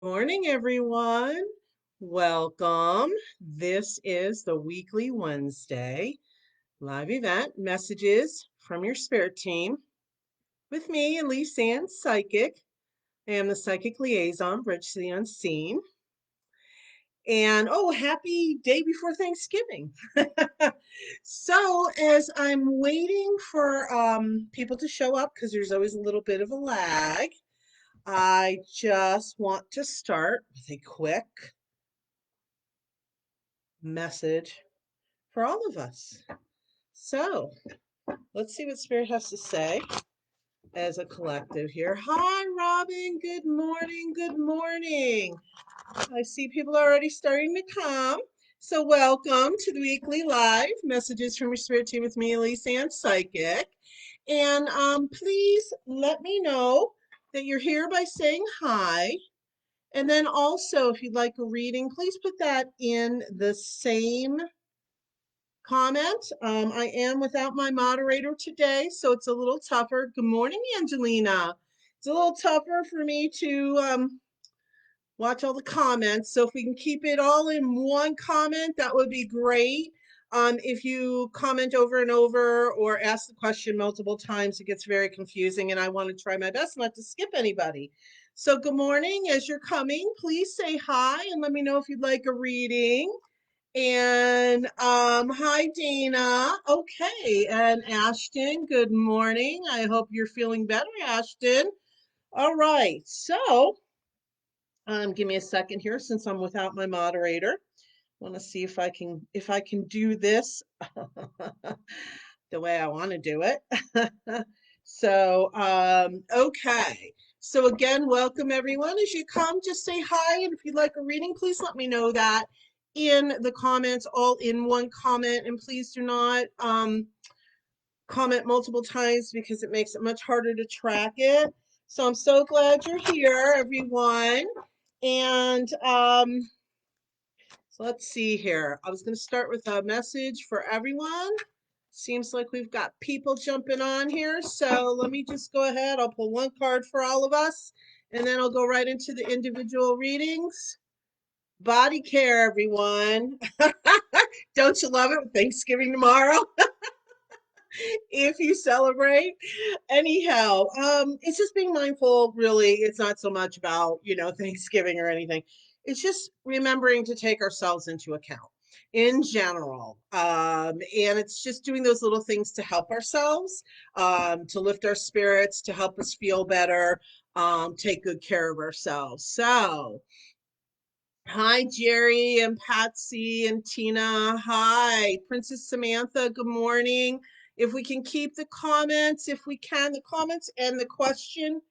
Morning, everyone. Welcome. This is the weekly Wednesday live event messages from your spirit team with me, Elyse Ann Psychic. I am the Psychic Liaison, Bridge to the Unseen. And happy day before Thanksgiving. So, as I'm waiting for people to show up, because there's always a little bit of a lag, I just want to start with a quick message for all of us. So let's see what Spirit has to say as a collective here. Hi, Robin. Good morning. Good morning. I see people are already starting to come. So welcome to the weekly live messages from your spirit team with me, Elyse Ann Psychic. And please let me know that you're here by saying hi. And then also, if you'd like a reading, please put that in the same comment. I am without my moderator today, so it's a little tougher. Good morning, Angelina. It's a little tougher for me to watch all the comments. So if we can keep it all in one comment, that would be great. If you comment over and over or ask the question multiple times, it gets very confusing, and I want to try my best not to skip anybody. So good morning. As you're coming, please say hi and let me know if you'd like a reading. And hi Dana. Okay, and Ashton, good morning. I hope you're feeling better, Ashton. All right, so give me a second here since I'm without my moderator. I want to see if I can do this the way I want to do it. So okay. So again, welcome everyone. As you come, just say hi, and if you'd like a reading, please let me know that in the comments, all in one comment, and please do not comment multiple times because it makes it much harder to track it. So I'm so glad you're here, everyone. And so let's see here. I was going to start with a message for everyone. Seems like we've got people jumping on here. So let me just go ahead. I'll pull one card for all of us, and then I'll go right into the individual readings. Body care, everyone. Don't you love it? Thanksgiving tomorrow, if you celebrate. Anyhow, it's just being mindful, really. It's not so much about, Thanksgiving or anything. It's just remembering to take ourselves into account in general. And it's just doing those little things to help ourselves, to lift our spirits, to help us feel better, take good care of ourselves. So, hi, Jerry and Patsy and Tina. Hi, Princess Samantha. Good morning. If we can keep the comments, if we can, the comments and the question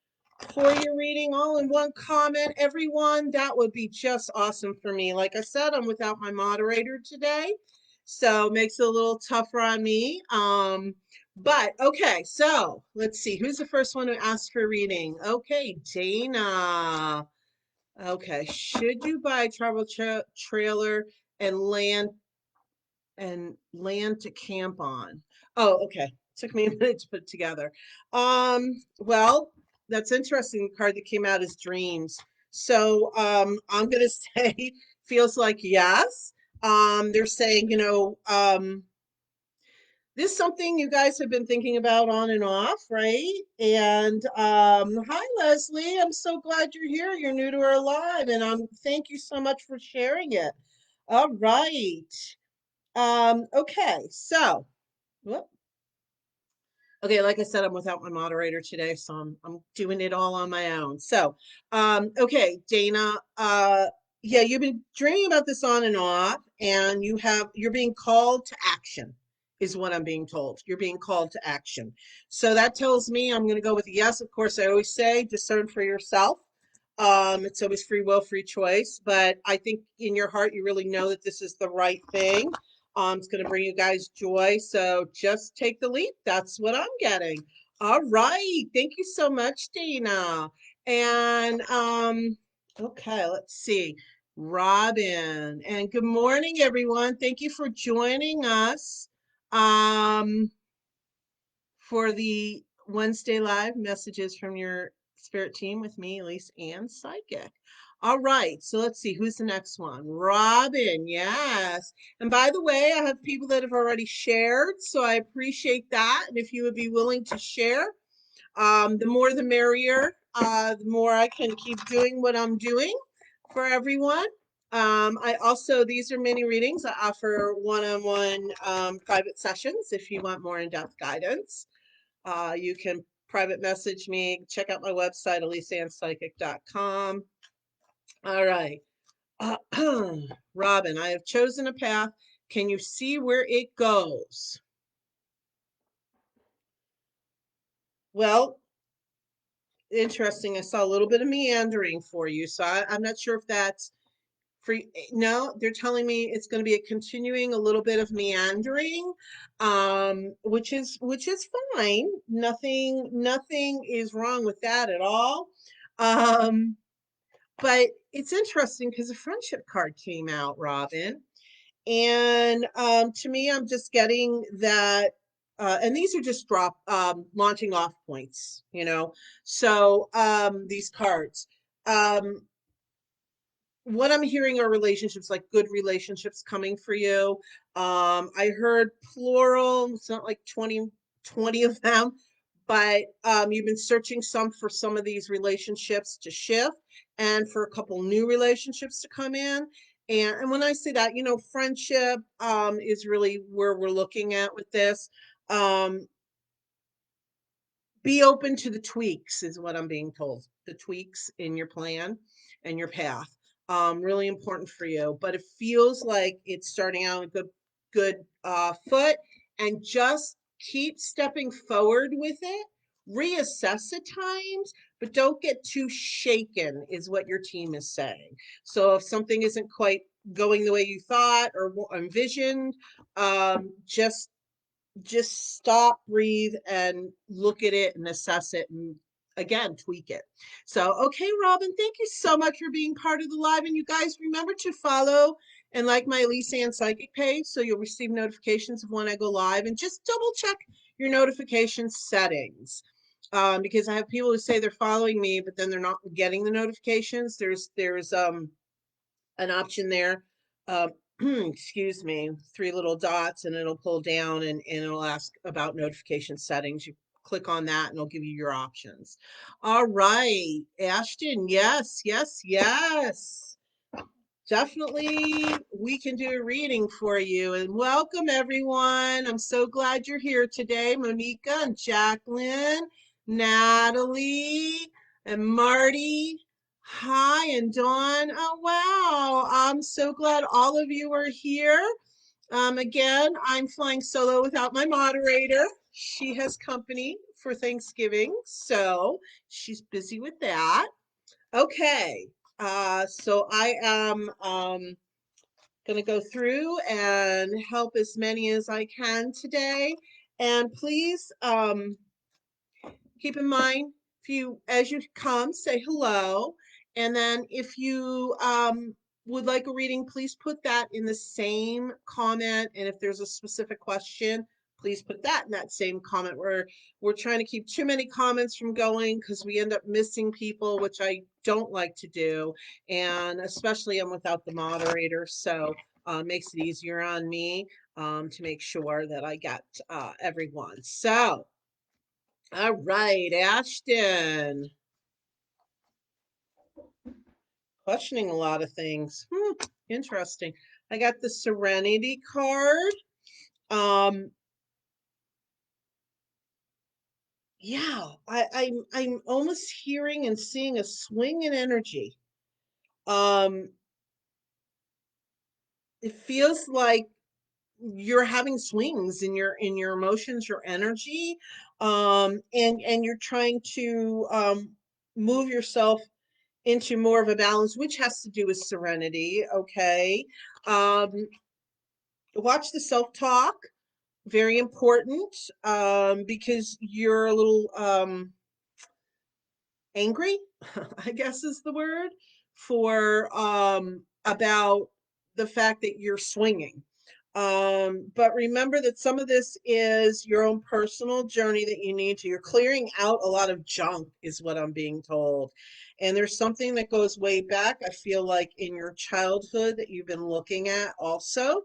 for your reading all in one comment, everyone, that would be just awesome for me. Like I said, I'm without my moderator today, so it makes it a little tougher on me. But okay, so let's see. Who's the first one to ask for reading? Okay, Dana. Okay, should you buy a travel trailer and land to camp on? Oh, okay. Took me a minute to put it together. Well, that's interesting. The card that came out is dreams. So I'm gonna say feels like yes. They're saying, this is something you guys have been thinking about on and off, right? And hi, Leslie. I'm so glad you're here. You're new to our live, and thank you so much for sharing it. All right. Okay, so whoop. Okay, like I said, I'm without my moderator today, so I'm doing it all on my own. So, okay, Dana, yeah, you've been dreaming about this on and off, and you're being called to action, is what I'm being told. You're being called to action. So that tells me I'm going to go with a yes. Of course, I always say discern for yourself. It's always free will, free choice, but I think in your heart you really know that this is the right thing. It's going to bring you guys joy. So just take the leap. That's what I'm getting. All right. Thank you so much, Dana. And okay, let's see. Robin. And good morning, everyone. Thank you for joining us for the Wednesday live messages from your spirit team with me, Elyse Ann Psychic. All right, so let's see who's the next one. Robin, yes. And by the way, I have people that have already shared, so I appreciate that. And if you would be willing to share, the more the merrier. The more I can keep doing what I'm doing for everyone. I also, these are mini readings. I offer one-on-one private sessions if you want more in-depth guidance. You can private message me. Check out my website, ElyseAnnPsychic.com. All right. Robin, I have chosen a path. Can you see where it goes? Well, interesting. I saw a little bit of meandering for you. So I'm not sure if that's for no, they're telling me it's going to be a continuing a little bit of meandering, which is fine. Nothing is wrong with that at all. Um, but it's interesting because a friendship card came out, Robin. And to me, I'm just getting that, and these are just launching off points, you know. So these cards. Um, what I'm hearing are relationships, like good relationships coming for you. I heard plural, it's not like 20 of them, but you've been searching for some of these relationships to shift and for a couple new relationships to come in. And when I say that, you know, friendship is really where we're looking at with this. Um, be open to the tweaks is what I'm being told. The tweaks in your plan and your path. Really important for you. But it feels like it's starting out on a good foot, and just keep stepping forward with it. Reassess at times, but don't get too shaken, is what your team is saying. So if something isn't quite going the way you thought or envisioned, just stop, breathe, and look at it and assess it and again tweak it. So okay, Robin, thank you so much for being part of the live. And you guys remember to follow and like my Elyse Ann Psychic page so you'll receive notifications of when I go live, and just double check your notification settings. Because I have people who say they're following me but then they're not getting the notifications. There's an option there. Uh, excuse me, three little dots, and it'll pull down and it'll ask about notification settings. You click on that and it'll give you your options. All right, Ashton, yes, yes, yes. Definitely, we can do a reading for you. And welcome, everyone. I'm so glad you're here today. Monica and Jacqueline, Natalie, and Marty. Hi, and Dawn. Oh, wow. I'm so glad all of you are here. Again, I'm flying solo without my moderator. She has company for Thanksgiving, so she's busy with that. Okay, so I am going to go through and help as many as I can today. And please keep in mind, if you, as you come, say hello. And then if you would like a reading, please put that in the same comment. And if there's a specific question, please put that in that same comment. We're trying to keep too many comments from going because we end up missing people, which I don't like to do. And especially I'm without the moderator. So makes it easier on me to make sure that I get everyone. So all right, Ashton. Questioning a lot of things. Interesting. I got the Serenity card. Um, yeah, I'm almost hearing and seeing a swing in energy. Um, it feels like you're having swings in your emotions, your energy, and you're trying to move yourself into more of a balance, which has to do with serenity. Okay. Um, watch the self-talk, very important, because you're a little angry, I guess is the word, for about the fact that you're swinging. But remember that some of this is your own personal journey that you need to. You're clearing out a lot of junk, is what I'm being told. And there's something that goes way back, I feel like, in your childhood that you've been looking at also.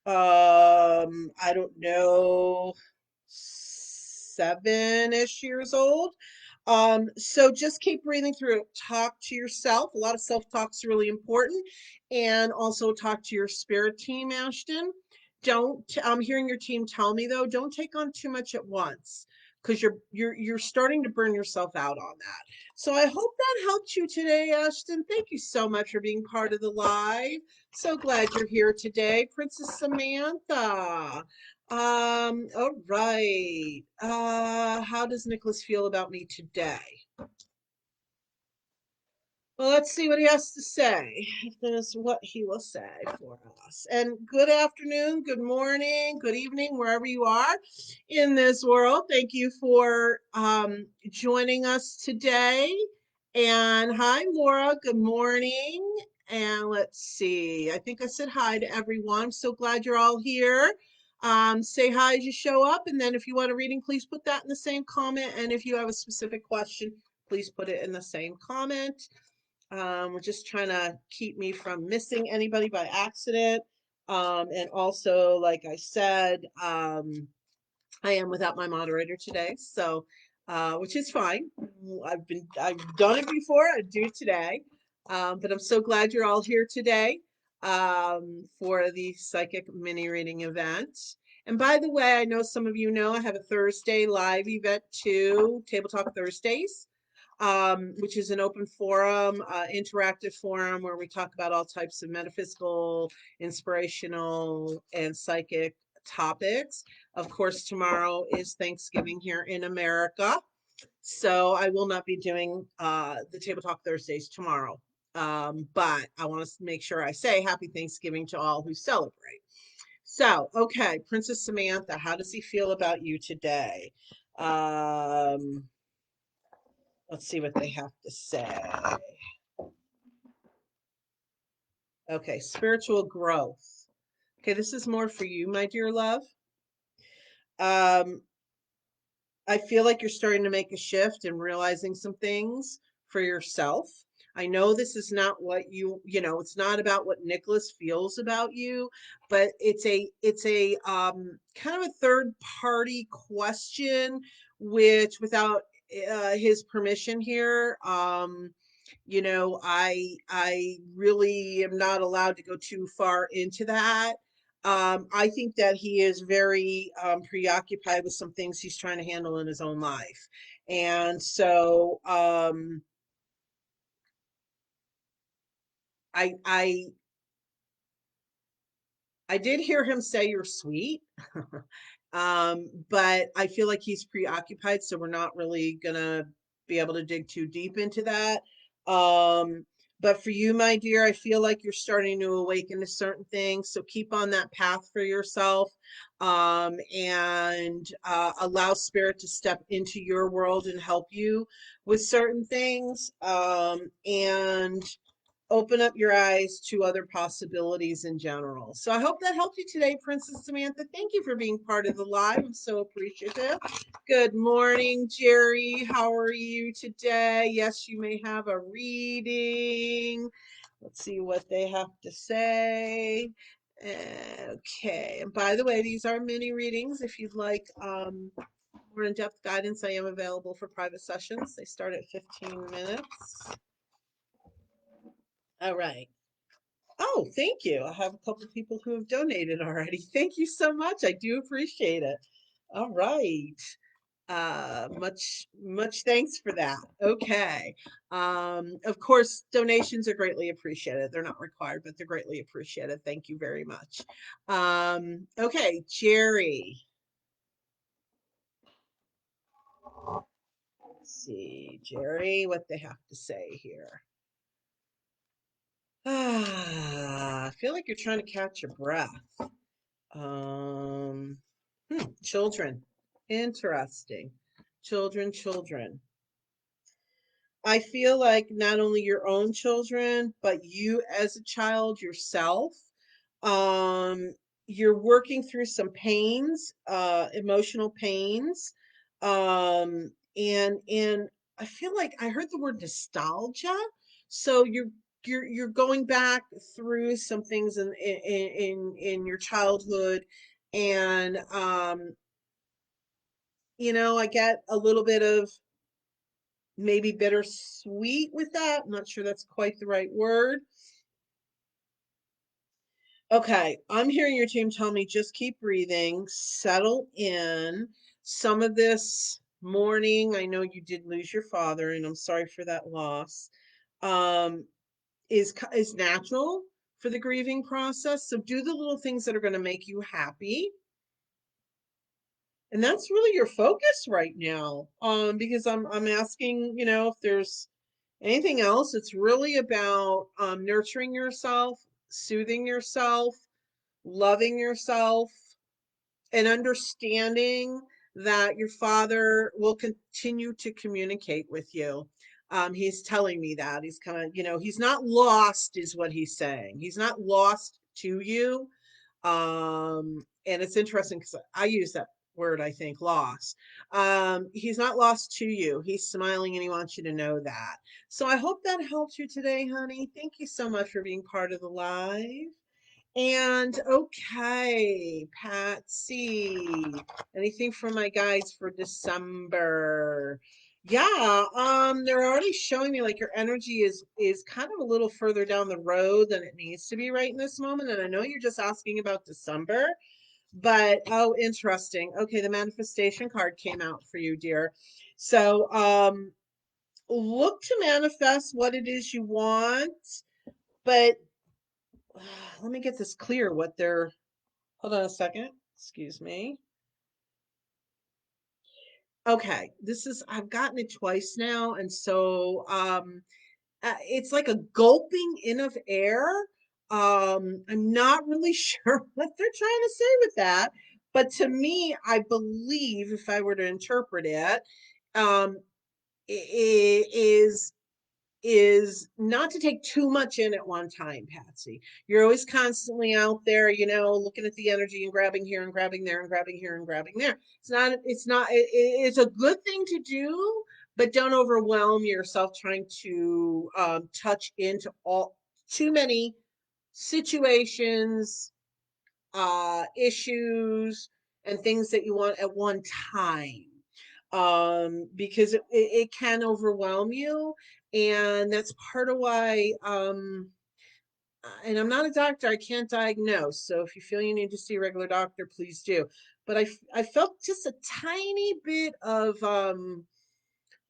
I don't know, 7-ish years old. So just keep breathing through it. Talk to yourself. A lot of self-talk is really important. And also talk to your spirit team, Ashton. Don't, I'm hearing your team tell me though, don't take on too much at once because you're starting to burn yourself out on that. So I hope that helped you today, Ashton. Thank you so much for being part of the live. So glad you're here today, Princess Samantha. All right. How does Nicholas feel about me today? Well, let's see what he has to say. This is what he will say for us. And good afternoon, good morning, good evening, wherever you are in this world. Thank you for joining us today. And hi, Laura. Good morning. And let's see. I think I said hi to everyone. I'm so glad you're all here. Say hi as you show up. And then if you want a reading, please put that in the same comment. And if you have a specific question, please put it in the same comment. We're just trying to keep me from missing anybody by accident. And also, like I said, I am without my moderator today, so which is fine. I've done it before. I do it today, but I'm so glad you're all here today for the psychic mini reading event. And by the way, I know some of you know I have a Thursday live event too, Table Talk Thursdays, which is an open forum, interactive forum where we talk about all types of metaphysical, inspirational, and psychic topics. Of course, tomorrow is Thanksgiving here in America, so I will not be doing the Table Talk Thursdays tomorrow. But I want to make sure I say Happy Thanksgiving to all who celebrate. So, okay, Princess Samantha, how does he feel about you today? Um, let's see what they have to say. Okay, spiritual growth. Okay, this is more for you, my dear love. Um, I feel like you're starting to make a shift and realizing some things for yourself. I know this is not what it's not about what Nicholas feels about you, but it's a kind of a third party question, which without his permission here, I really am not allowed to go too far into that. I think that he is very preoccupied with some things he's trying to handle in his own life. And so I I I did hear him say you're sweet. But I feel like he's preoccupied, so we're not really gonna be able to dig too deep into that. Um, but for you, my dear, I feel like you're starting to awaken to certain things. So keep on that path for yourself, and allow spirit to step into your world and help you with certain things. And open up your eyes to other possibilities in general. So I hope that helped you today, Princess Samantha. Thank you for being part of the live. I'm so appreciative. Good morning, Jerry. How are you today? Yes, you may have a reading. Let's see what they have to say. Okay. And by the way, these are mini readings. If you'd like more in-depth guidance, I am available for private sessions. They start at 15 minutes. All right. Oh, thank you. I have a couple of people who have donated already. Thank you so much. I do appreciate it. All right. Much thanks for that. Okay. Of course, donations are greatly appreciated. They're not required, but they're greatly appreciated. Thank you very much. Okay, Jerry. Let's see, Jerry, what they have to say here. I feel like you're trying to catch your breath. Um, children. Interesting. Children. I feel like not only your own children, but you as a child yourself, um, you're working through some pains, emotional pains, and I feel like I heard the word nostalgia. So you're going back through some things in your childhood, and I get a little bit of maybe bittersweet with that. I'm not sure that's quite the right word. Okay, I'm hearing your team tell me just keep breathing, settle in. Some of this mourning, I know you did lose your father, and I'm sorry for that loss. Um, is natural for the grieving process. So do the little things that are going to make you happy. And that's really your focus right now. Because I'm asking, if there's anything else. It's really about nurturing yourself, soothing yourself, loving yourself, and understanding that your father will continue to communicate with you. He's telling me that he's kind of, he's not lost, is what he's saying. He's not lost to you. And it's interesting because I use that word, I think, lost. He's not lost to you. He's smiling and he wants you to know that. So I hope that helped you today, honey. Thank you so much for being part of the live. And okay, Patsy, anything from my guys for December? Yeah, they're already showing me like your energy is kind of a little further down the road than it needs to be right in this moment. And I know you're just asking about December, but oh, interesting. Okay, the manifestation card came out for you, dear. So, look to manifest what it is you want, but let me get this clear what they're hold on a second. Excuse me. Okay, I've gotten it twice now, and so it's like a gulping in of air. I'm not really sure what they're trying to say with that, but to me, I believe if I were to interpret it, um, is not to take too much in at one time, Patsy. You're always constantly out there, looking at the energy and grabbing here and grabbing there and grabbing here and grabbing there. It's a good thing to do, but don't overwhelm yourself trying to touch into all too many situations, issues, and things that you want at one time, because it can overwhelm you, and that's part of why and I'm not a doctor, I can't diagnose, so if you feel you need to see a regular doctor, please do. But I felt just a tiny bit of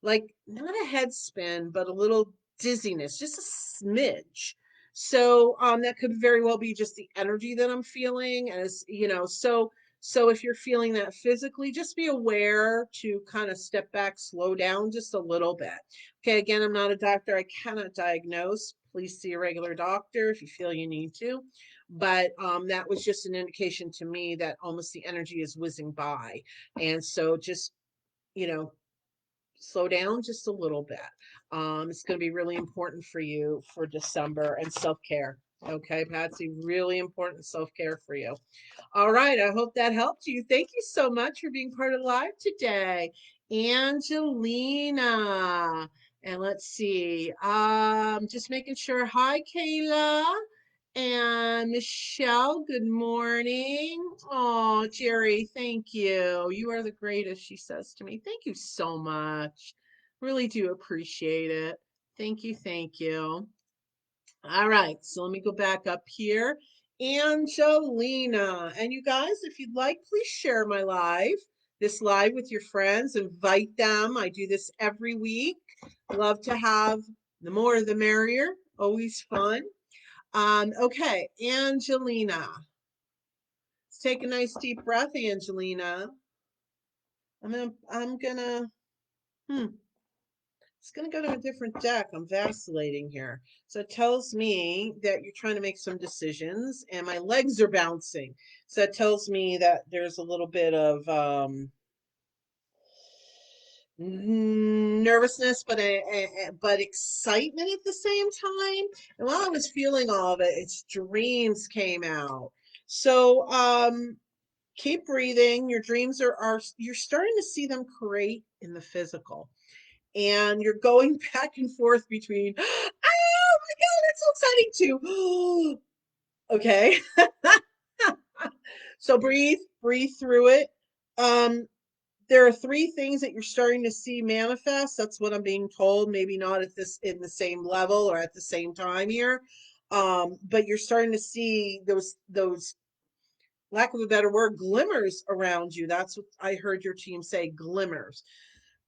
like not a head spin, but a little dizziness, just a smidge. So that could very well be just the energy that I'm feeling, as so if you're feeling that physically, just be aware to kind of step back, slow down just a little bit. Okay, again, I'm not a doctor, I cannot diagnose. Please see a regular doctor if you feel you need to. But that was just an indication to me that almost the energy is whizzing by. And so just, you know, slow down just a little bit. It's going to be really important for you for December, and self care. Okay, Patsy, really important self care for you. All right, I hope that helped you. Thank you so much for being part of live today, Angelina. And let's see, just making sure. Hi, Kayla. And Michelle, good morning. Oh, Jerry, thank you. You are the greatest, she says to me. Thank you so much. Really do appreciate it. Thank you, thank you. All right, so let me go back up here. Angelina. And you guys, if you'd like, please share this live with your friends, invite them. I do this every week. Love to have the more the merrier, always fun. Okay, Angelina. Let's take a nice deep breath, Angelina. I'm gonna, it's gonna go to a different deck. I'm vacillating here. So it tells me that you're trying to make some decisions, and my legs are bouncing. So it tells me that there's a little bit of nervousness, but excitement at the same time. And while I was feeling all of it, its dreams came out. So keep breathing. Your dreams are you're starting to see them create in the physical. and you're going back and forth between, oh my God, it's so exciting too. Okay. So breathe through it. Um, there are three things that you're starting to see manifest. That's what I'm being told. Maybe not at this in the same level or at the same time here. But you're starting to see those lack of a better word, glimmers around you. That's what I heard your team say, glimmers.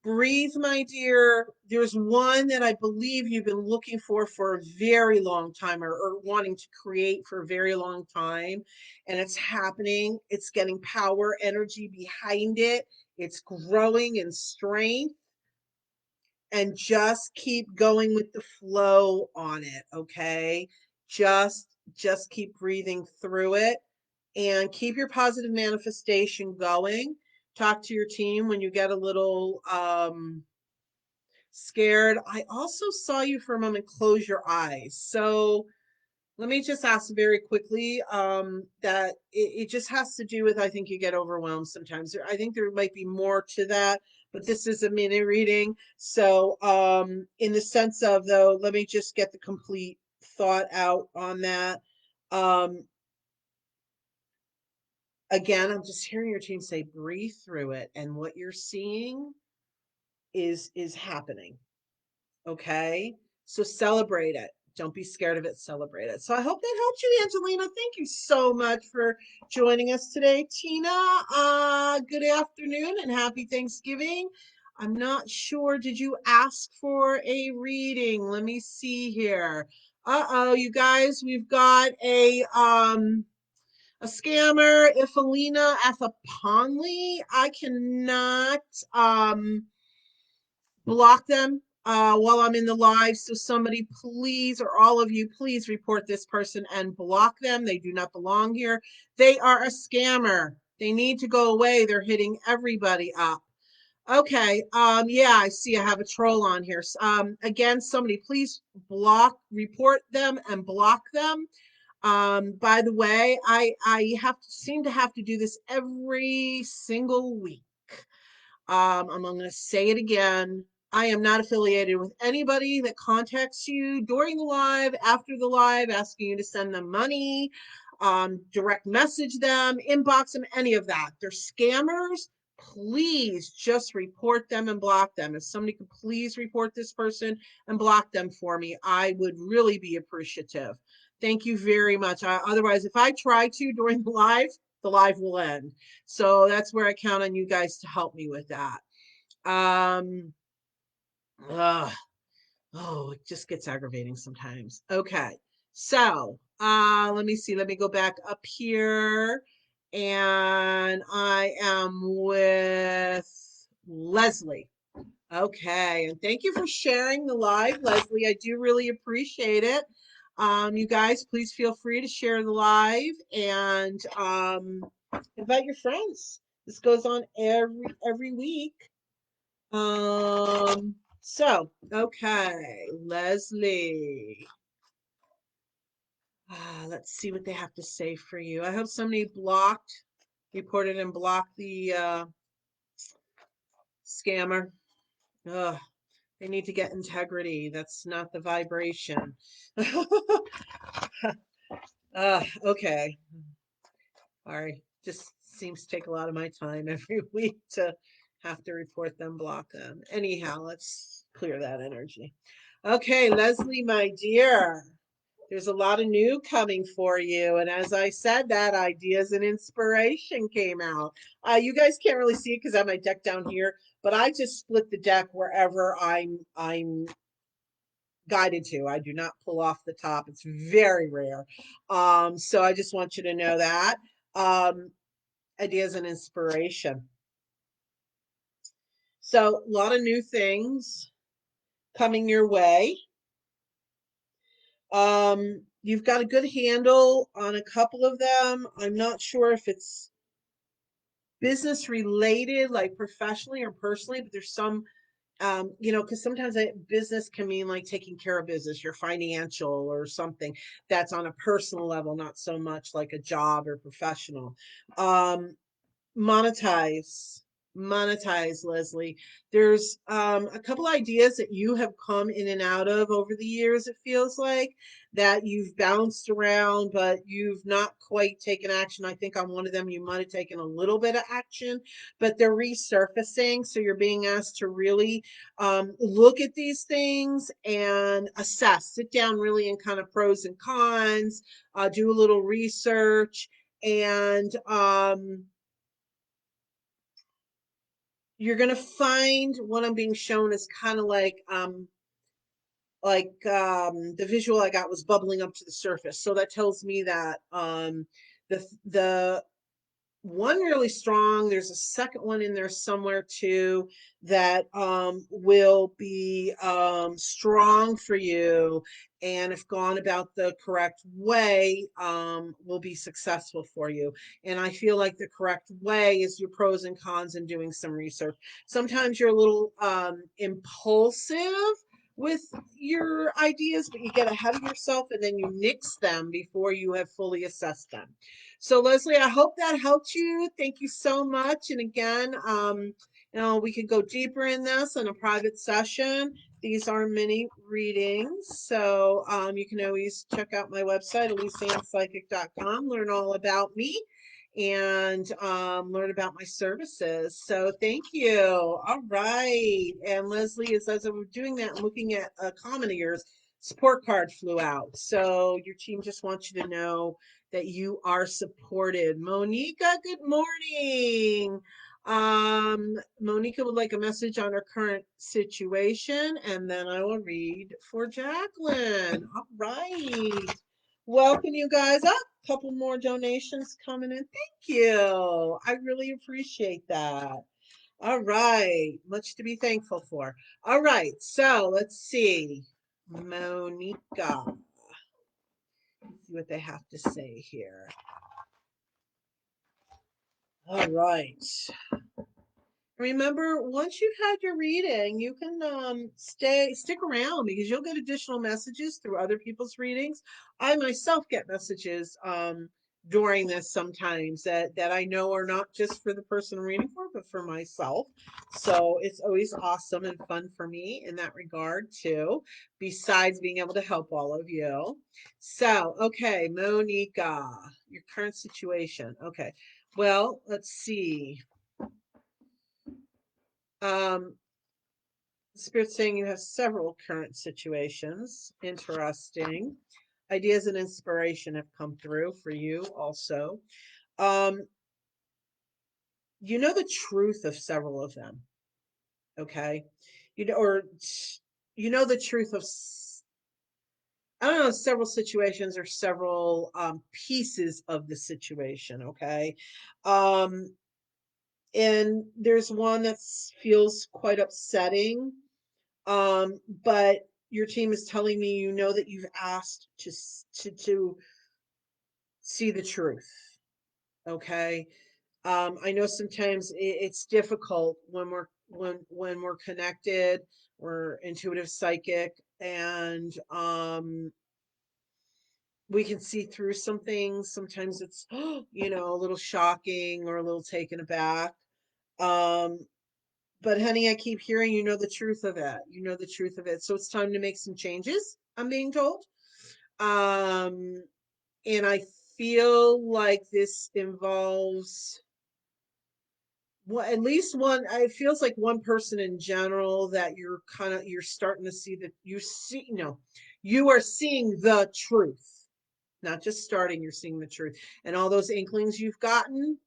Breathe, my dear. There's one that I believe you've been looking for a very long time, or wanting to create for a very long time. And it's happening. It's getting power, energy behind it. It's growing in strength. And just keep going with the flow on it, okay? Just keep breathing through it and keep your positive manifestation going. Talk to your team when you get a little scared. I also saw you for a moment close your eyes. So let me just ask very quickly that it just has to do with, I think you get overwhelmed sometimes. I think there might be more to that, but this is a mini reading. So in the sense of, though, let me just get the complete thought out on that. Um, again, I'm just hearing your team say, breathe through it. And what you're seeing is happening. Okay. So celebrate it. Don't be scared of it. Celebrate it. So I hope that helped you, Angelina. Thank you so much for joining us today. Tina, good afternoon and happy Thanksgiving. I'm not sure. Did you ask for a reading? Let me see here. Uh-oh, you guys, we've got a scammer, Ifalina Athaponley. I cannot block them while I'm in the live. So somebody please, or all of you, please report this person and block them. They do not belong here. They are a scammer. They need to go away. They're hitting everybody up. Okay. Yeah, I see I have a troll on here. Again, somebody please report them and block them. By the way, I seem to have to do this every single week. I'm going to say it again. I am not affiliated with anybody that contacts you during the live, after the live, asking you to send them money, direct message them, inbox them, any of that. They're scammers. Please just report them and block them. If somebody could please report this person and block them for me, I would really be appreciative. Thank you very much. Otherwise, if I try to during the live will end. So that's where I count on you guys to help me with that. Uh, oh, it just gets aggravating sometimes. Okay. So let me see. Let me go back up here. And I am with Leslie. Okay, and thank you for sharing the live, Leslie. I do really appreciate it. You guys, please feel free to share the live and invite your friends. This goes on every week. So okay, Leslie. Let's see what they have to say for you. I hope somebody reported and blocked the scammer. Ugh. They need to get integrity. That's not the vibration. Okay. All right. Just seems to take a lot of my time every week to have to report them, block them. Anyhow, let's clear that energy. Okay, Leslie, my dear, there's a lot of new coming for you. And as I said, that ideas and inspiration came out. You guys can't really see it because I have my deck down here, but I just split the deck wherever I'm guided to. I do not pull off the top. It's very rare. So I just want you to know that. Ideas and inspiration. So a lot of new things coming your way. You've got a good handle on a couple of them. I'm not sure if it's business related, like professionally or personally, but there's some because sometimes business can mean like taking care of business, your financial or something that's on a personal level, not so much like a job or professional. Um, monetize, monetize, Leslie. There's a couple ideas that you have come in and out of over the years, it feels like, that you've bounced around, but you've not quite taken action. I think on one of them you might have taken a little bit of action, but they're resurfacing. So you're being asked to really look at these things and assess, sit down really and kind of pros and cons, do a little research, and you're going to find what I'm being shown is kind of the visual I got was bubbling up to the surface. So that tells me that the one really strong, there's a second one in there somewhere too that will be strong for you, and if gone about the correct way will be successful for you. And I feel like the correct way is your pros and cons and doing some research. Sometimes you're a little impulsive with your ideas, but you get ahead of yourself and then you nix them before you have fully assessed them. So Leslie, I hope that helped you. Thank you so much. And again, we could go deeper in this in a private session. These are mini readings. So you can always check out my website, ElyseAnnPsychic.com, learn all about me and learn about my services. So thank you. All right. And Leslie is, as I'm doing that, I'm looking at a comment of yours. Support card flew out. So your team just wants you to know that you are supported. Monica, good morning. Monica would like a message on her current situation, and then I will read for Jacqueline. All right. Welcome, you guys. Up. Couple more donations coming in. Thank you. I really appreciate that. All right. Much to be thankful for. All right. So let's see. Monica. Let's see what they have to say here. All right. Remember, once you've had your reading, you can stick around because you'll get additional messages through other people's readings. I myself get messages during this sometimes that I know are not just for the person I'm reading for, but for myself. So it's always awesome and fun for me in that regard too, besides being able to help all of you. So, okay, Monica, your current situation. Okay. Well, let's see. Spirit's saying you have several current situations. Interesting. Ideas and inspiration have come through for you also. Um, you know the truth of several of them, okay? Or you know the truth of, I don't know, several situations or several pieces of the situation, okay? Um, and there's one that feels quite upsetting. But your team is telling me you know that you've asked to see the truth. Okay. I know sometimes it's difficult when we're connected, we're intuitive psychic, and we can see through some things. Sometimes it's a little shocking or a little taken aback. Um, But honey, I keep hearing you know the truth of it. You know the truth of it. So it's time to make some changes, I'm being told. Um, and I feel like this involves at least one, it feels like one person in general that you're starting to see that you are seeing the truth. Not just starting, you're seeing the truth. And all those inklings you've gotten,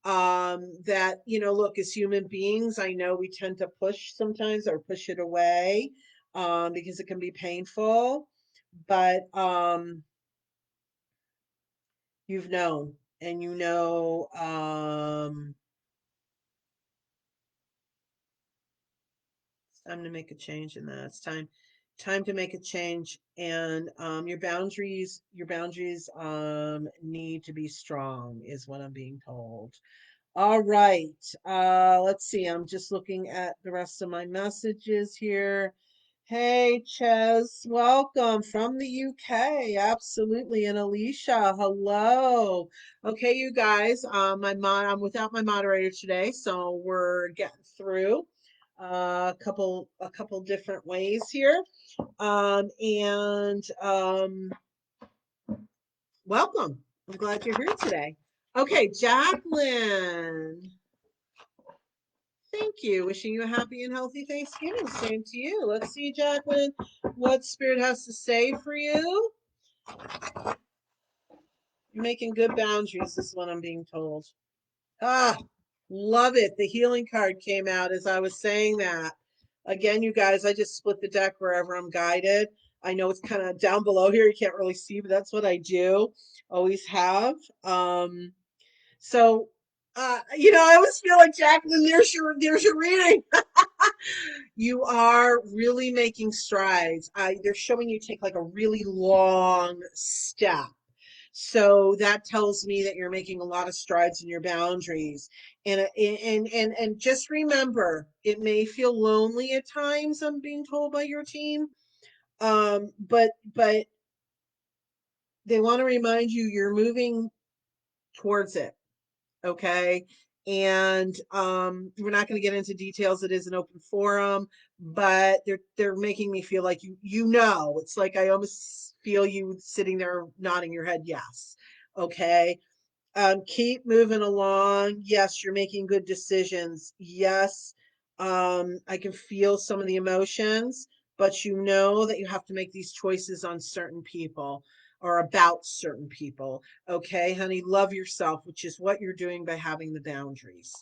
that look, as human beings, I know we tend to push sometimes or push it away because it can be painful, but you've known, and it's time to make a change in that. It's time to make a change, and your boundaries need to be strong is what I'm being told. All right. Let's see. I'm just looking at the rest of my messages here. Hey, Ches, welcome from the UK. Absolutely. And Alicia, hello. Okay, you guys, I'm without my moderator today, so we're getting through a couple different ways here. And welcome. I'm glad you're here today. Okay, Jacqueline. Thank you. Wishing you a happy and healthy Thanksgiving. Same to you. Let's see, Jacqueline, what Spirit has to say for you. You're making good boundaries, is what I'm being told. Ah, love it. The healing card came out as I was saying that. Again, you guys, I just split the deck wherever I'm guided. I know it's kind of down below here. You can't really see, but that's what I do. Always have. So, I always feel like Jacqueline, there's your reading. You are really making strides. They're showing you take like a really long step. So that tells me that you're making a lot of strides in your boundaries. And just remember, it may feel lonely at times, I'm being told by your team. But they want to remind you you're moving towards it. Okay. And we're not going to get into details. It is an open forum, but they're making me feel like you know. It's like I almost feel you sitting there nodding your head yes. Okay. Keep moving along. Yes, you're making good decisions. Yes, I can feel some of the emotions, but you know that you have to make these choices on certain people or about certain people. Okay, honey, love yourself, which is what you're doing by having the boundaries.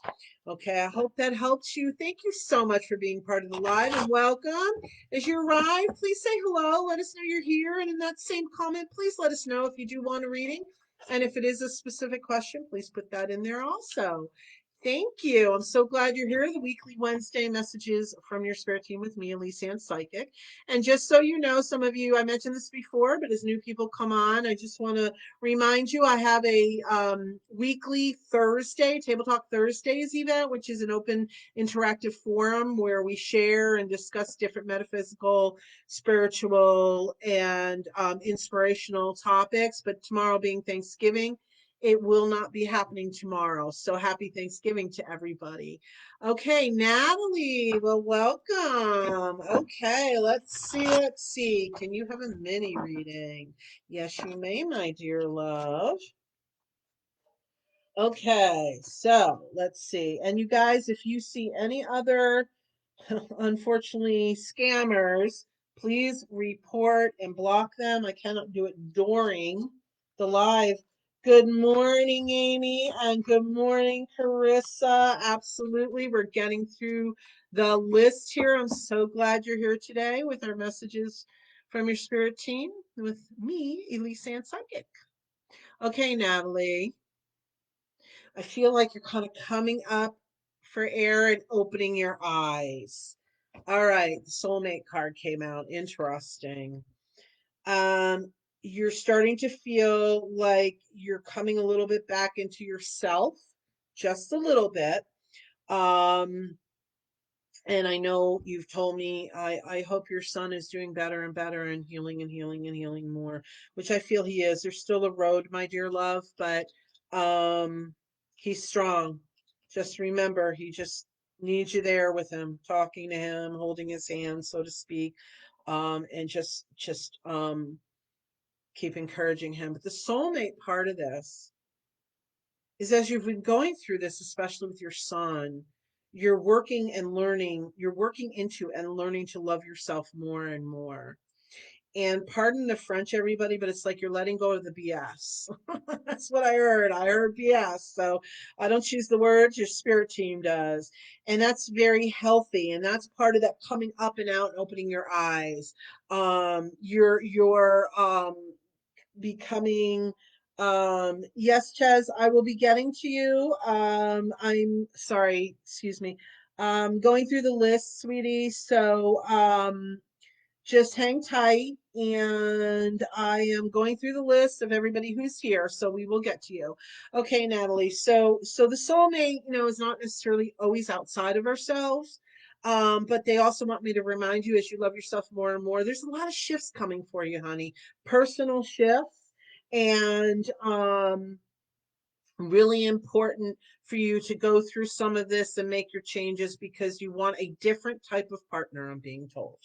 Okay, I hope that helps you. Thank you so much for being part of the live and welcome. As you arrive, please say hello. Let us know you're here. And in that same comment, please let us know if you do want a reading. And if it is a specific question, please put that in there also. Thank you. I'm so glad you're here. The weekly Wednesday messages from your spirit team with me, Elyse Ann Psychic. And just so you know, some of you, I mentioned this before, but as new people come on, I just want to remind you I have a weekly Thursday, Table Talk Thursdays event, which is an open interactive forum where we share and discuss different metaphysical, spiritual, and inspirational topics. But tomorrow being Thanksgiving, it will not be happening tomorrow. So happy Thanksgiving to everybody. Okay, Natalie, well, welcome. Okay, let's see. Let's see. Can you have a mini reading? Yes, you may, my dear love. Okay, so let's see. And you guys, if you see any other, unfortunately, scammers, please report and block them. I cannot do it during the live. Good morning, Amy, and good morning, Carissa. Absolutely, we're getting through the list here. I'm so glad you're here today with our messages from your spirit team with me, Elyse Ann Psychic. Okay, Natalie. I feel like you're kind of coming up for air and opening your eyes. All right, the soulmate card came out. Interesting. You're starting to feel like you're coming a little bit back into yourself, just a little bit. Um, and I know you've told me, I hope your son is doing better and better and healing and healing and healing more, which I feel he is. There's still a road, my dear love, but he's strong. Just remember, he just needs you there with him, talking to him, holding his hand, so to speak, and just keep encouraging him. But the soulmate part of this is as you've been going through this, especially with your son, you're working and learning, you're working into and learning to love yourself more and more. And pardon the French, everybody, but it's like you're letting go of the BS. That's what I heard. I heard BS. So I don't choose the words, your spirit team does. And that's very healthy. And that's part of that coming up and out and opening your eyes. You're becoming yes, Ches, I will be getting to you. I'm sorry, excuse me. Going through the list, sweetie. So just hang tight, and I am going through the list of everybody who's here, so we will get to you. Okay, Natalie. So the soulmate, is not necessarily always outside of ourselves. But they also want me to remind you as you love yourself more and more, there's a lot of shifts coming for you, honey. Personal shifts and really important for you to go through some of this and make your changes because you want a different type of partner, I'm being told.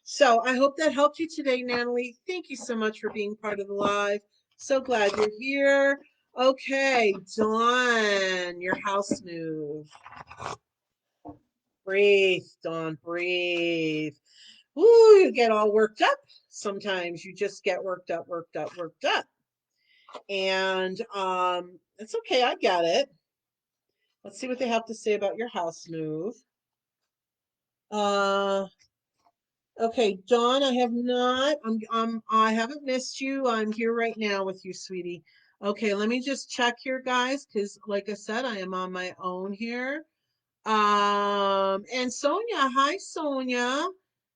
So I hope that helped you today, Natalie. Thank you so much for being part of the live. So glad you're here. Okay, Dawn, your house move. Breathe, Dawn, breathe. Ooh, you get all worked up. Sometimes you just get worked up, worked up, worked up. And it's okay, I got it. Let's see what they have to say about your house move. Uh, okay, Dawn, I have not. I haven't missed you. I'm here right now with you, sweetie. Okay, let me just check here, guys, because like I said, I am on my own here. And Sonia, hi, Sonia.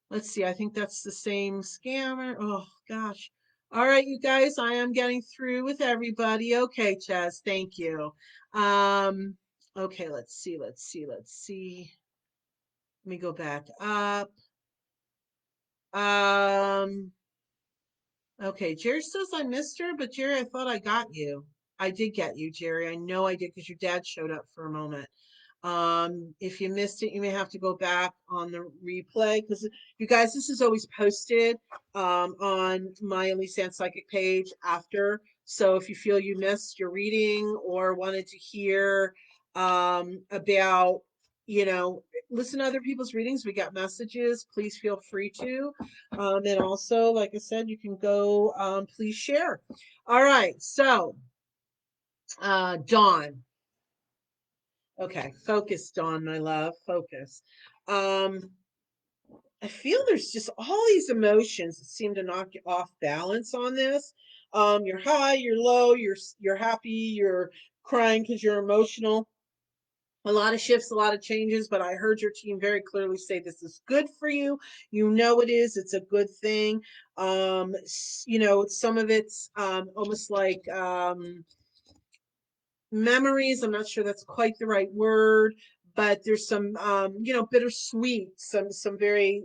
Let's see, I think that's the same scammer. Oh gosh. All right, you guys, I am getting through with everybody. Okay, Chaz, thank you. Okay, let's see. Let me go back up. Um, okay, Jerry says I missed her, but Jerry, I thought I got you. I did get you, Jerry. I know I did because your dad showed up for a moment. If you missed it, you may have to go back on the replay because you guys, this is always posted on my Elyse Ann Psychic page after. So if you feel you missed your reading or wanted to hear about, listen to other people's readings, we got messages, please feel free to. And also, like I said, you can go, please share. All right, so Dawn. Okay, focus, Dawn, my love, focus. I feel there's just all these emotions that seem to knock you off balance on this. You're high, you're low, you're happy, you're crying because you're emotional. A lot of shifts, a lot of changes, but I heard your team very clearly say this is good for you. You know it is. It's a good thing. Some of it's almost like memories. I'm not sure that's quite the right word, but there's some bittersweet, some very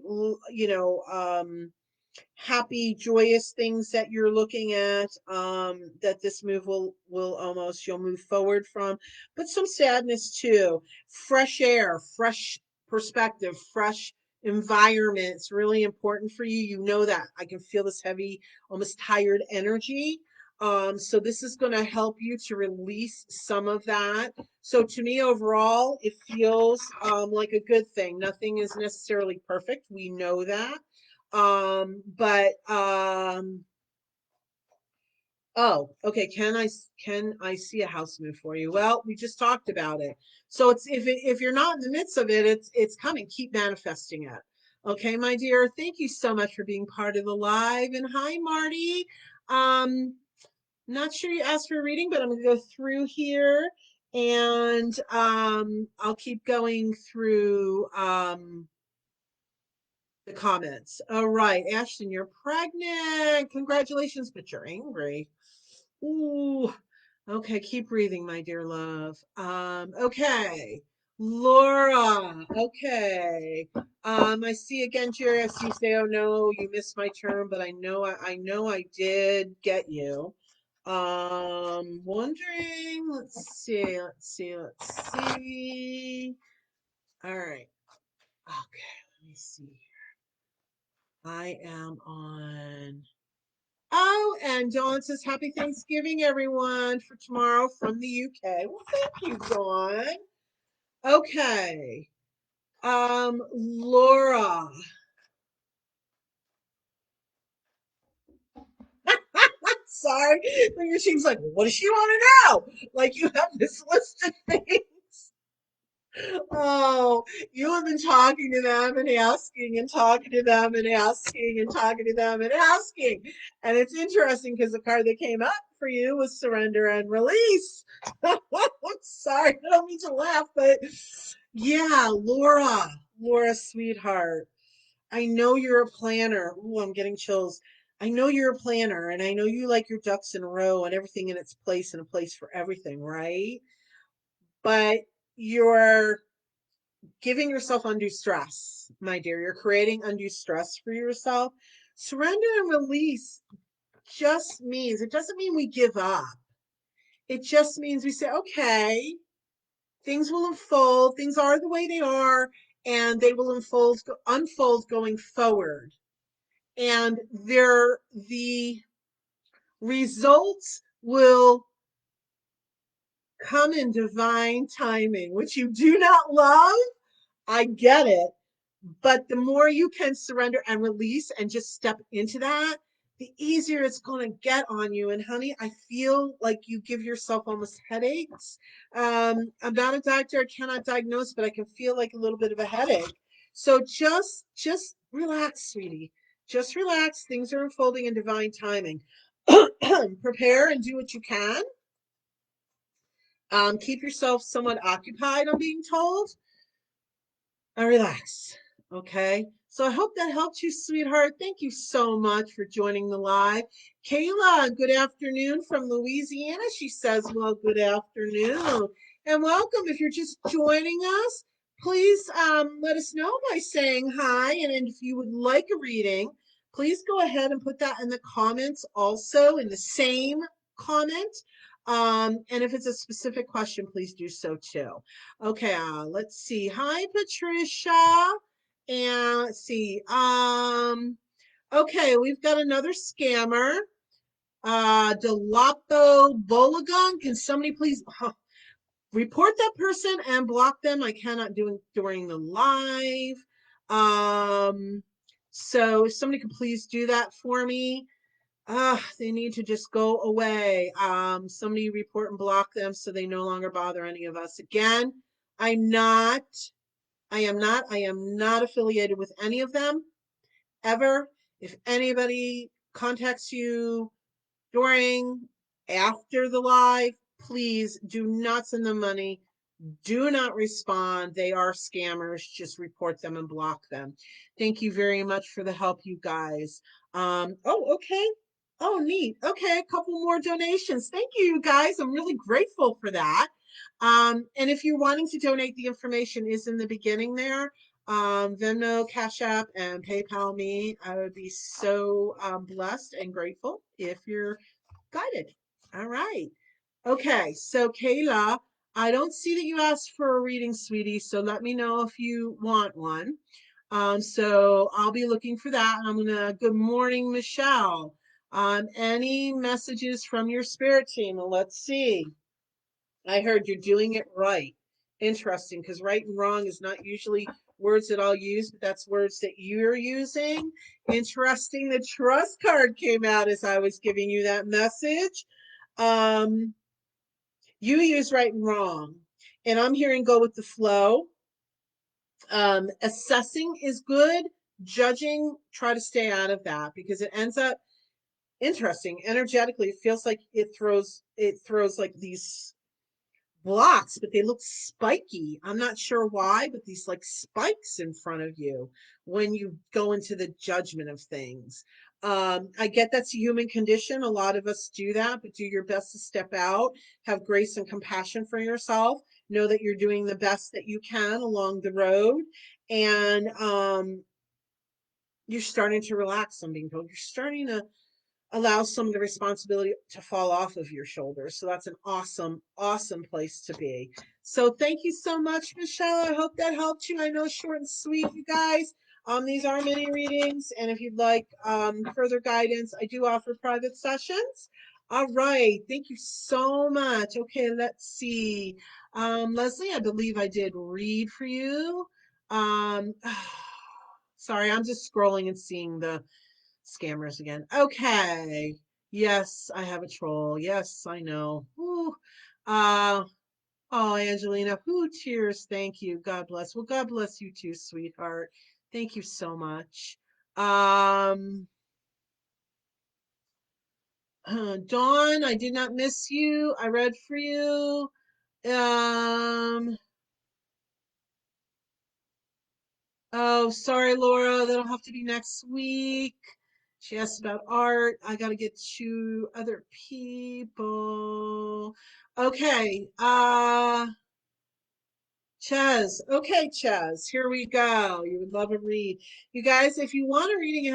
happy, joyous things that you're looking at, that this move will almost you'll move forward from, but some sadness too. Fresh air, fresh perspective, fresh environment. It's really important for you. You know that. I can feel this heavy, almost tired energy. So this is going to help you to release some of that. So to me, overall, it feels like a good thing. Nothing is necessarily perfect. We know that. But oh, okay. Can I see a house move for you? Well, we just talked about it. So if you're not in the midst of it, it's coming. Keep manifesting it. Okay, my dear. Thank you so much for being part of the live. And hi, Marty. Not sure you asked for a reading, but I'm gonna go through here and I'll keep going through the comments. All right, Ashton, you're pregnant. Congratulations, but you're angry. Ooh. Okay, keep breathing, my dear love. Okay. Laura. Okay. I see again, Jerry. I see you say, oh no, you missed my turn, but I know I did get you. Wondering, let's see. All right. Okay, let me see. I am on. Oh, and Dawn says, Happy Thanksgiving, everyone, for tomorrow from the UK. Well, thank you, Dawn. Okay. Laura. Sorry. She's like, what does she want to know? Like you have this list of things. Oh, you have been talking to them and asking and talking to them and asking and talking to them and asking. And it's interesting because the card that came up for you was surrender and release. I'm sorry, I don't mean to laugh, but yeah, Laura, sweetheart. I know you're a planner. Ooh, I'm getting chills. I know you're a planner and I know you like your ducks in a row and everything in its place and a place for everything, right? But you're giving yourself undue stress, my dear. You're creating undue stress for yourself. Surrender and release just means, it doesn't mean we give up. It just means we say, okay, things will unfold. Things are the way they are, and they will unfold going forward. And the results will come in divine timing, which you do not love. I get it. But the more you can surrender and release and just step into that, the easier it's going to get on you. And honey, I feel like you give yourself almost headaches. I'm not a doctor, I cannot diagnose, but I can feel like a little bit of a headache. So just relax, sweetie. Just relax. Things are unfolding in divine timing. Prepare and do what you can. Keep yourself somewhat occupied, I'm being told. Relax. Okay. So I hope that helped you, sweetheart. Thank you so much for joining the live. Kayla, good afternoon from Louisiana. She says, well, good afternoon. And welcome. If you're just joining us, please let us know by saying hi. And if you would like a reading, please go ahead and put that in the comments also, in the same comment. And if it's a specific question, please do so too. Okay, let's see. Hi, Patricia. And let's see. Okay, we've got another scammer. Delapo Bolagon. Can somebody please report that person and block them? I cannot do it during the live. So if somebody could please do that for me. They need to just go away. Somebody report and block them so they no longer bother any of us. Again, I am not affiliated with any of them ever. If anybody contacts you during, after the live, please do not send them money. Do not respond. They are scammers. Just report them and block them. Thank you very much for the help, you guys. Oh, okay. Oh, neat. Okay, a couple more donations. Thank you, you guys. I'm really grateful for that. And if you're wanting to donate, the information is in the beginning there. Venmo, Cash App, and PayPal me. I would be so blessed and grateful if you're guided. All right. Okay, so Kayla, I don't see that you asked for a reading, sweetie, so let me know if you want one. So I'll be looking for that. I'm gonna, good morning, Michelle. Any messages from your spirit team? Let's see. I heard you're doing it right. Interesting, because right and wrong is not usually words that I'll use, but that's words that you're using. Interesting. The trust card came out as I was giving you that message. You use right and wrong, and I'm hearing go with the flow. Assessing is good. Judging, try to stay out of that because it ends up interesting energetically. It feels like it throws like these blocks, but they look spiky. I'm not sure why, but these like spikes in front of you when you go into the judgment of things. I get that's a human condition. A lot of us do that, but do your best to step out, have grace and compassion for yourself, know that you're doing the best that you can along the road. And you're starting to relax. I'm being told you're starting to allow some of the responsibility to fall off of your shoulders. So that's an awesome, awesome place to be. So thank you so much, Michelle. I hope that helped you. I know short and sweet, you guys. These are mini readings, and if you'd like further guidance, I do offer private sessions. All right, thank you so much. Okay, let's see. Leslie, I believe I did read for you. Um, sorry, I'm just scrolling and seeing the scammers again. Okay. Yes, I have a troll. Yes, I know. Ooh. Uh, oh, Angelina. Ooh, cheers. Thank you. God bless. Well, God bless you too, sweetheart. Thank you so much. Um, Dawn, I did not miss you. I read for you. Um, Oh, sorry, Laura. That'll have to be next week. She asked about art. I got to get to other people. Okay. Chaz. Okay, Chaz, here we go. You would love a read. You guys, if you want a reading,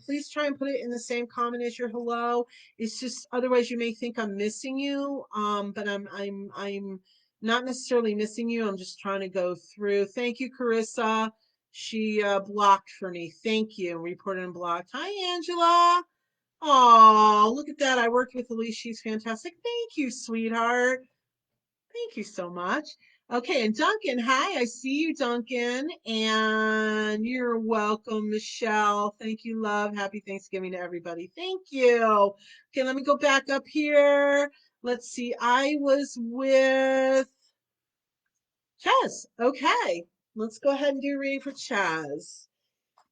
please try and put it in the same comment as your hello. It's just otherwise you may think I'm missing you. But I'm not necessarily missing you. I'm just trying to go through. Thank you, Carissa. She blocked for me. Thank you. Reported and blocked. Hi, Angela. Oh, look at that. I worked with Elyse. She's fantastic. Thank you, sweetheart. Thank you so much. Okay, and Duncan, hi, I see you, Duncan. And you're welcome, Michelle. Thank you, love. Happy Thanksgiving to everybody. Thank you. Okay, let me go back up here. Let's see. I was with Chaz. Okay, let's go ahead and do a reading for Chaz.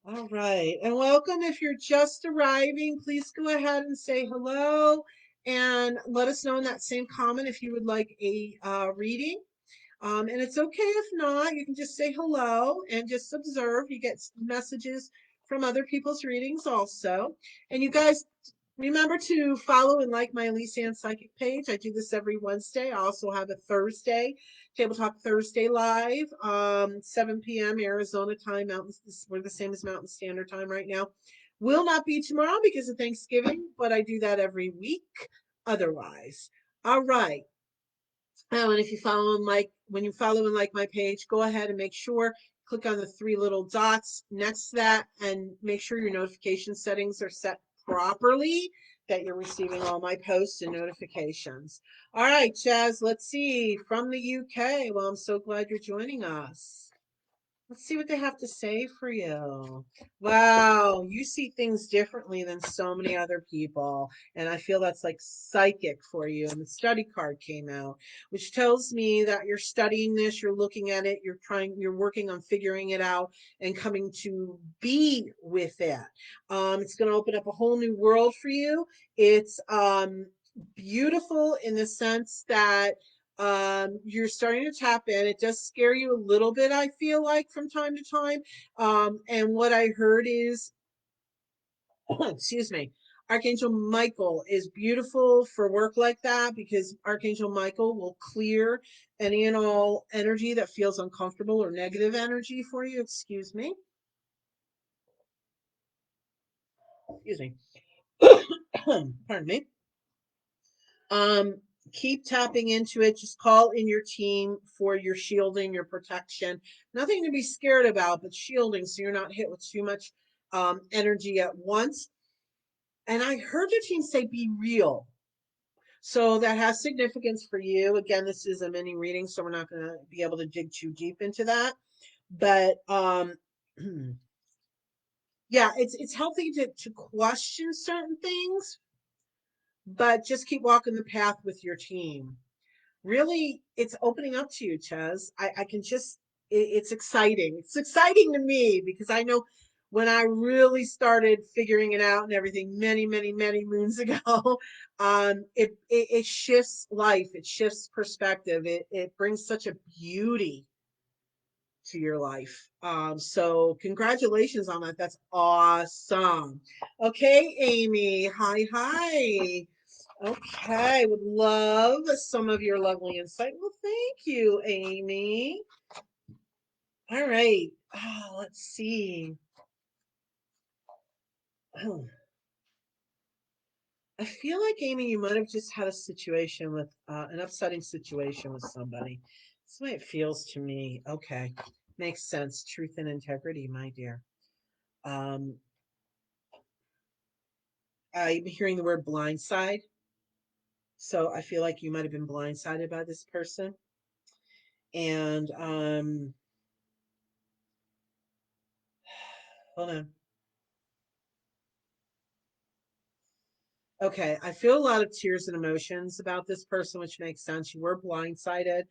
All right, and welcome. If you're just arriving, please go ahead and say hello and let us know in that same comment if you would like a reading. And it's okay if not, you can just say hello and just observe. You get messages from other people's readings also. And you guys remember to follow and like my Elyse Ann Psychic page. I do this every Wednesday. I also have a Thursday, Table Talk Thursday live, 7 p.m. Arizona time. We're the same as Mountain Standard Time right now. Will not be tomorrow because of Thanksgiving, but I do that every week otherwise. All right. Oh, and if you follow and like, when you follow and like my page, go ahead and make sure, click on the three little dots next to that and make sure your notification settings are set properly, that you're receiving all my posts and notifications. All right, Chaz, let's see, from the UK. Well, I'm so glad you're joining us. Let's see what they have to say for you. Wow, you see things differently than so many other people. And I feel that's like psychic for you. And the study card came out, which tells me that you're studying this, you're looking at it, you're working on figuring it out and coming to be with it. It's going to open up a whole new world for you. It's beautiful in the sense that you're starting to tap in. It does scare you a little bit, I feel like, from time to time. And what I heard is, excuse me, Archangel Michael is beautiful for work like that because Archangel Michael will clear any and all energy that feels uncomfortable or negative energy for you. Excuse me. Excuse me. Pardon me. Um, keep tapping into it. Just call in your team for your shielding, your protection. Nothing to be scared about, but shielding so you're not hit with too much energy at once. And I heard your team say be real. So that has significance for you. Again, this is a mini reading, so we're not going to be able to dig too deep into that. But yeah, it's healthy to question certain things, but just keep walking the path with your team. Really, it's opening up to you, Ches. I can just, it's exciting. It's exciting to me because I know when I really started figuring it out and everything many, many, many moons ago, it shifts life. It shifts perspective. It brings such a beauty to your life. So congratulations on that. That's awesome. Okay, Amy. Hi, hi. Okay, would love some of your lovely insight. Well, thank you, Amy. All right. Oh, let's see. Oh, I feel like, Amy, you might have just had a situation with an upsetting situation with somebody. That's the way it feels to me. Okay. Makes sense. Truth and integrity, my dear. Um, I'm hearing the word blindside. So I feel like you might have been blindsided by this person. And hold on. Okay, I feel a lot of tears and emotions about this person, which makes sense. You were blindsided.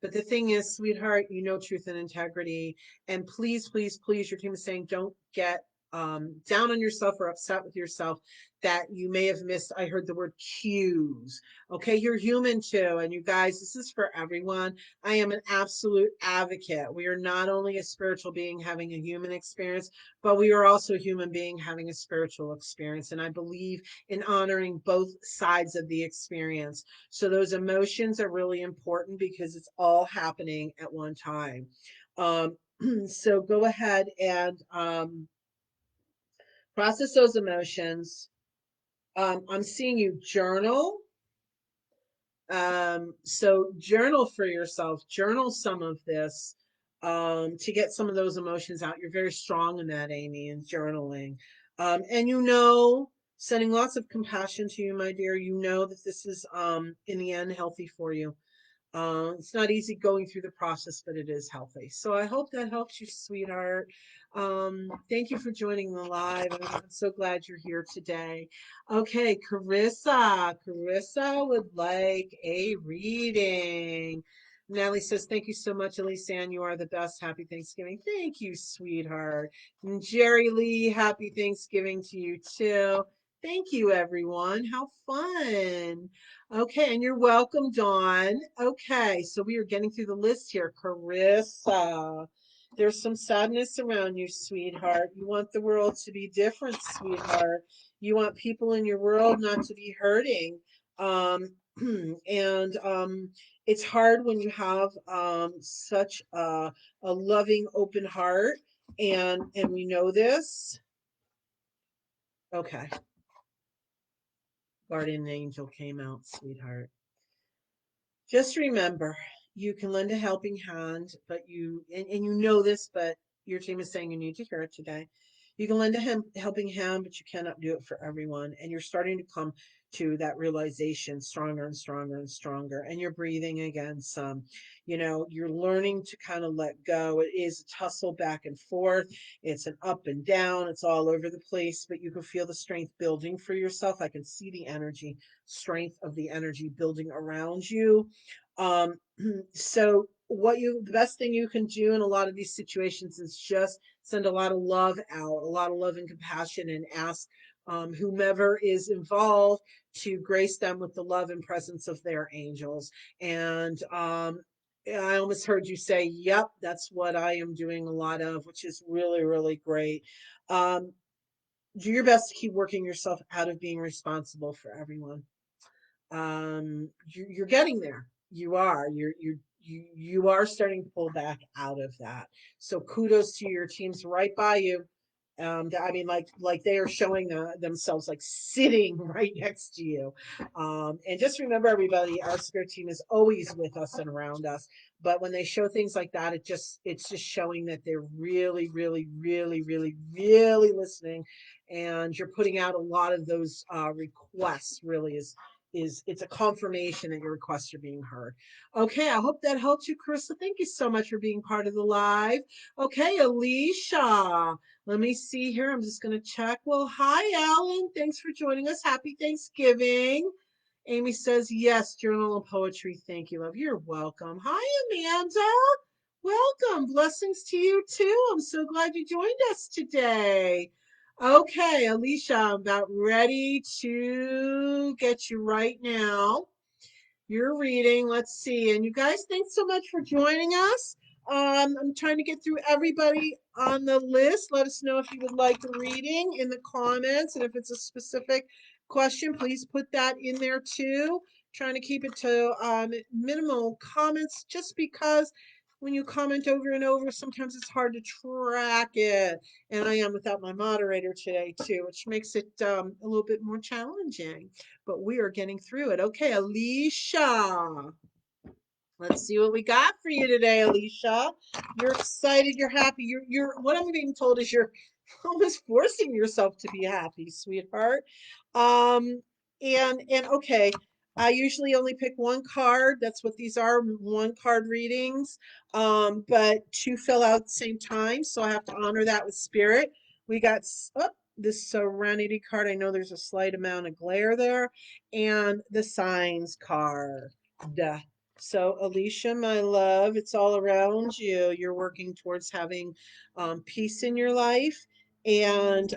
But the thing is, sweetheart, you know truth and integrity. And please, please, please, your team is saying don't get down on yourself or upset with yourself, that you may have missed. I heard the word cues. Okay, you're human too. And you guys, this is for everyone. I am an absolute advocate. We are not only a spiritual being having a human experience, but we are also a human being having a spiritual experience. And I believe in honoring both sides of the experience. So those emotions are really important because it's all happening at one time. Um, so go ahead and process those emotions. I'm seeing you journal. So journal for yourself, journal some of this to get some of those emotions out. You're very strong in that, Amy, in journaling. And sending lots of compassion to you, my dear. You know that this is in the end healthy for you. It's not easy going through the process, but it is healthy. So I hope that helps you, sweetheart. Thank you for joining the live. I'm so glad you're here today. Okay, Carissa. Carissa would like a reading. Natalie says, thank you so much, Elyse Ann. You are the best. Happy Thanksgiving. Thank you, sweetheart. And Jerry Lee, happy Thanksgiving to you too. Thank you, everyone. How fun. Okay, and you're welcome, Dawn. Okay, so we are getting through the list here. Carissa, there's some sadness around you, sweetheart. You want the world to be different, sweetheart. You want people in your world not to be hurting. Um, and it's hard when you have such a loving, open heart, and we know this. Okay, guardian angel came out, sweetheart. Just remember, you can lend a helping hand, but and you know this, but your team is saying you need to hear it today. You can lend a helping hand, but you cannot do it for everyone. And you're starting to come to that realization stronger and stronger and stronger. And you're breathing again some. You're learning to kind of let go. It is a tussle back and forth. It's an up and down. It's all over the place, but you can feel the strength building for yourself. I can see the energy, strength of the energy building around you. um so the best thing you can do in a lot of these situations is just send a lot of love out, a lot of love and compassion, and ask whomever is involved to grace them with the love and presence of their angels. And I almost heard you say, yep, that's what I am doing a lot of, which is really, really great. Do your best to keep working yourself out of being responsible for everyone. You're getting there. You are starting to pull back out of that. So kudos to your teams right by you. I mean, like they are showing themselves like sitting right next to you. And just remember, everybody, our spirit team is always with us and around us. But when they show things like that, it's just showing that they're really, really, really, really, really listening, and you're putting out a lot of those requests. Really is it's a confirmation that your requests are being heard. Okay, I hope that helps you, Carissa. Thank you so much for being part of the live. Okay, Alicia. Let me see here. I'm just going to check. Well, hi, Alan. Thanks for joining us. Happy Thanksgiving. Amy says, yes, journal and poetry. Thank you, love. You're welcome. Hi, Amanda. Welcome. Blessings to you, too. I'm so glad you joined us today. Okay, Alicia, I'm about ready to get you right now. You're reading. Let's see. And you guys, thanks so much for joining us. I'm trying to get through everybody on the list. Let us know if you would like a reading in the comments. And if it's a specific question, please put that in there too. Trying to keep it to minimal comments, just because when you comment over and over, sometimes it's hard to track it. And I am without my moderator today too, which makes it a little bit more challenging, but we are getting through it. Okay, Alicia. Let's see what we got for you today, Alicia. You're excited, you're happy. You're what I'm being told is you're almost forcing yourself to be happy, sweetheart. Um and okay, I usually only pick one card. That's what these are, one card readings. But two fill out at the same time, so I have to honor that with spirit. We got this Serenity card. I know there's a slight amount of glare there, and the Signs card. Duh. So, Alicia, my love, it's all around you. You're working towards having peace in your life, And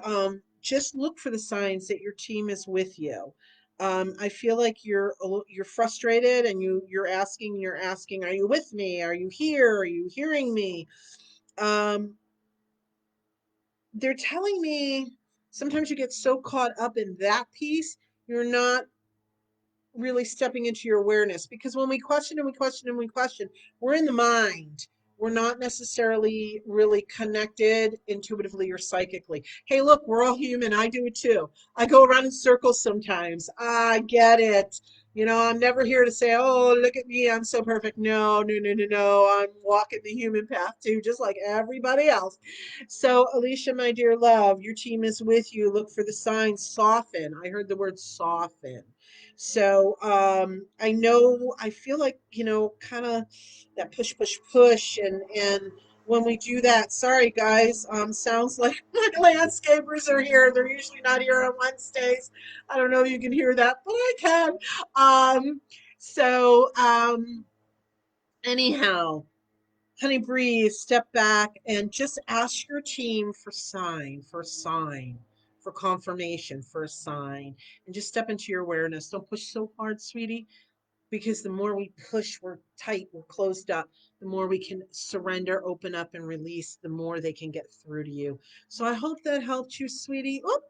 just look for the signs that your team is with you. I feel like you're frustrated, and you're asking, are you with me? Are you here? Are you hearing me? Um, they're telling me sometimes you get so caught up in that piece, you're not really stepping into your awareness, because when we question and we question and we question, we're in the mind. We're not necessarily really connected intuitively or psychically. Hey, look, we're all human. I do it too. I go around in circles sometimes. I get it. I'm never here to say, oh, look at me, I'm so perfect. No, no, no, no, no. I'm walking the human path too, just like everybody else. So, Alicia, my dear love, your team is with you. Look for the signs. Soften. I heard the word soften. So I know, I feel like, kind of that push, push, push. And when we do that, sorry guys, sounds like my landscapers are here. They're usually not here on Wednesdays. I don't know if you can hear that, but I can. So anyhow, honey, breathe, step back, and just ask your team for sign, for confirmation, for a sign, and just step into your awareness. Don't push so hard, sweetie, because the more we push, we're tight, we're closed up. The more we can surrender, open up, and release, the more they can get through to you. So I hope that helped you, sweetie. Oop.